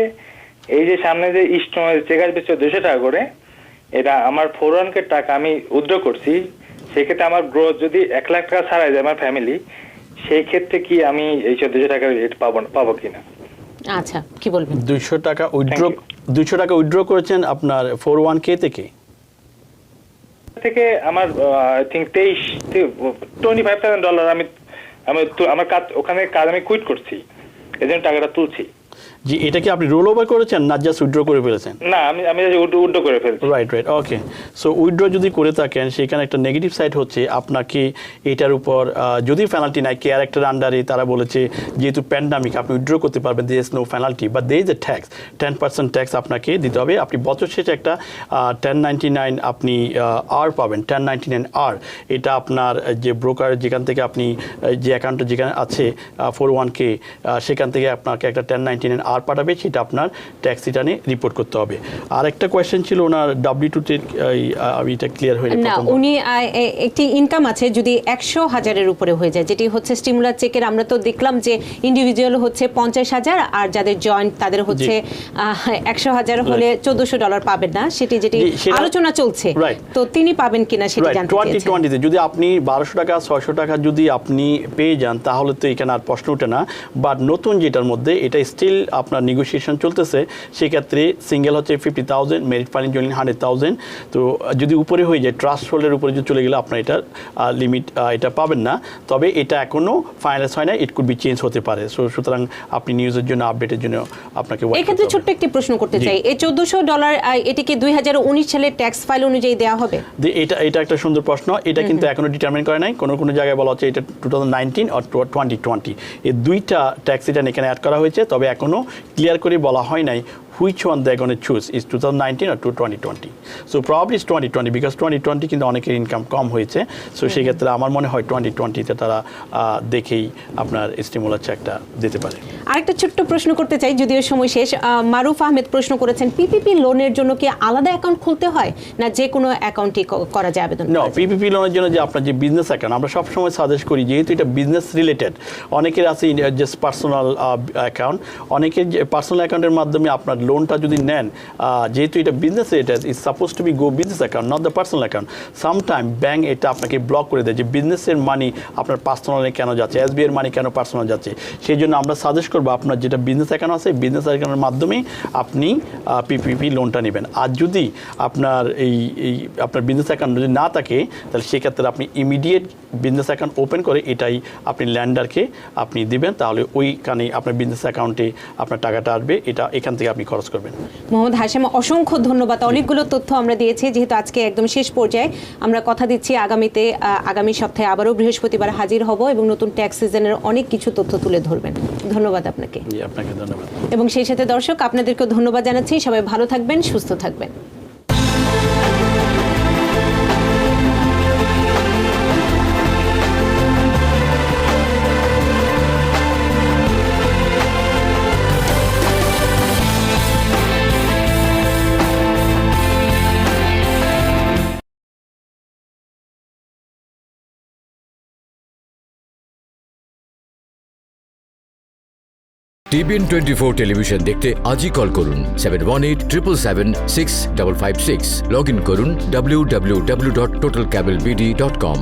এই যে সামনে যে ইস্টমের চেক আসবে 1400 টাকা করে, এটা আমার 401k টাকা আমি উইথড্র করছি, সেক্ষেত্রে আমার গ্রোথ যদি 1 লাখ টাকা ছাড়াই যায় আমার ফ্যামিলি, সেই ক্ষেত্রে কি আমি এই 1400 টাকার রেট পাবো কিনা? আচ্ছা, কি বলবেন? 200 টাকা উইথড্র, Thank 200 টাকা উইথড্র করেছেন আপনার 401k থেকে? থেকে আমার আই থিঙ্ক $25,000 আমি আমার কাজ, ওখানে কাজ আমি কুইট করছি, এজন্য টাকাটা তুলছি। জি, এটা কি আপনি রোল ওভার করেছেন না জাস্ট উইথড্র করে ফেলেছেন? না, আমি উইথড্র করে ফেলছি। রাইট, ওকে। সো উইথড্র যদি করে থাকেন, সেখানে একটা নেগেটিভ সাইড হচ্ছে আপনাকে এটার উপর যদি পেনাল্টি নাই, কেয়ার একটা আন্ডারে তারা বলেছে যেহেতু প্যান্ডামিক আপনি উইথড্র করতে পারবেন, there is no penalty, but there is a tax, 10% tax আপনাকে দিতে হবে। আপনি বছর শেষে একটা 1099 আপনি আর পাবেন, 1099 আর। এটা আপনার যে ব্রোকার যেখান থেকে আপনি যে অ্যাকাউন্টে যেখানে আছে 401k, সেখান থেকে আপনাকে একটা 1099 আর পাঠাবে, সেটা আপনার ট্যাক্স রিটার্নে রিপোর্ট করতে হবে। আর একটা কোয়েশ্চেন ছিল ওনার W2 তে, আমি এটা ক্লিয়ার হয়ে না, উনি একটি ইনকাম আছে যদি 100,000-এর উপরে হয়ে যায়, যেটি হচ্ছে স্টিমুলার চেকের। আমরা তো দেখলাম যে ইন্ডিভিজুয়াল হচ্ছে 50,000, আর যাদের জয়েন্ট তাদের হচ্ছে 100,000 হলে $1,400 পাবেন না, সেটি যেটি আলোচনা চলছে। তো তিনি পাবেন কিনা সেটা জানতে চাইছেন। 2020 তে যদি আপনি 1200 টাকা 600 টাকা যদি আপনি পেয়ে যান, তাহলে তো এখানে আর প্রশ্ন ওঠে না। বাট নতুন যেটার মধ্যে এটা স্টিল আপনার নেগোসিয়েশন চলতেছে, সেক্ষেত্রে সিঙ্গেল হচ্ছে 50,000, মেরিট ফাইনাল জন্য 100,000। তো যদি উপরে হয়ে যায়, ট্রাস্ট হোল্ডের উপরে যদি চলে গেলে আপনার এটার লিমিট এটা পাবেন না। তবে এটা এখনো ফাইনালাইজ হয় না, ইট কুড বি চেঞ্জ হতে পারে। সুতরাং আপনি নিউজের জন্য, আপডেটের জন্য আপনাকে এই ক্ষেত্রে ছোট্ট একটি প্রশ্ন করতে চাই, এই $1,400 এটি কি 2019 সালের ট্যাক্স ফাইল অনুযায়ী দেওয়া হবে? এটা একটা সুন্দর প্রশ্ন। এটা কিন্তু এখনো ডিটারমিন করে নাই। কোনো জায়গায় বলা হচ্ছে এটা 2019 আর 2020, এই দুইটা ট্যাক্স রিটার্ন এখানে অ্যাড করা হয়েছে, তবে এখনো ক্লিয়ার করে বলা হয় নাই which one they're going to choose, is 2019 or 2020. So probably it's 2020, because 2020 কিন্তু অনেকের ইনকাম কম হয়েছে। সো সেই ক্ষেত্রে আমার মনে হয় 2020-তে তারা দেখেই আপনার স্টিমুলার চেকটা দিতে পারে। আরেকটা ছোট্ট প্রশ্ন করতে চাই, যদিও সময় শেষ। মারুফ আহমেদ প্রশ্ন করেছেন, পিপিপি লোনের জন্য কি আলাদা অ্যাকাউন্ট খুলতে হয়, না যে কোনো অ্যাকাউন্টই করা যায় আবেদন? না, পিপিপি লোনের জন্য যে আপনার যে বিজনেস অ্যাকাউন্ট, আমরা সবসময় সাজেস্ট করি, যেহেতু এটা বিজনেস রিলেটেড, অনেকের আছে জাস্ট পার্সোনাল অ্যাকাউন্ট, অনেকের যে পার্সোনাল অ্যাকাউন্টের মাধ্যমে আপনার লোনটা যদি নেন, যেহেতু এটা business related, is suppose to be go business account, not the personal account. Sometime bank এটা আপনাকে ব্লক করে দেয় যে বিজনেসের মানি আপনার পার্সোনালে কেন যাচ্ছে, SBI এর মানি কেন পার্সোনাল যাচ্ছে। সেই জন্য আমরা সাজেস্ট করবো আপনার যেটা বিজনেস অ্যাকাউন্ট আছে, বিজনেস অ্যাকাউন্টের মাধ্যমেই আপনি পিপিপি লোনটা নেবেন। আর যদি আপনার আপনার বিজনেস অ্যাকাউন্ট যদি না থাকে, তাহলে সেক্ষেত্রে আপনি ইমিডিয়েট বিজনেস অ্যাকাউন্ট ওপেন করে এটাই আপনি ল্যান্ডারকে আপনি দিবেন, তাহলে ওইখানে আপনার বিজনেস অ্যাকাউন্টে আপনার টাকাটা আসবে, এটা এখান থেকে আপনি খরচ করবেন। মোহাম্মদ হাশেম, অসংখ্য ধন্যবাদ। অনেকগুলো তথ্য আমরা দিয়েছি, যেহেতু আজকে একদম শেষ পর্যায়ে, আমরা কথা দিচ্ছি আগামী সপ্তাহে আবারও বৃহস্পতিবার হাজির হব এবং নতুন ট্যাক্স সিজনের অনেক কিছু তথ্য তুলে ধরবেন। ধন্যবাদ আপনাকে। জি, আপনাকে ধন্যবাদ। এবং সেই সাথে দর্শক আপনাদেরকেও ধন্যবাদ জানাচ্ছি। সবাই ভালো থাকবেন, সুস্থ থাকবেন। TBN 24 টেলিভিশন দেখতে আজই কল করুন 7187776556। লগ ইন করুন www.totalcablebd.com।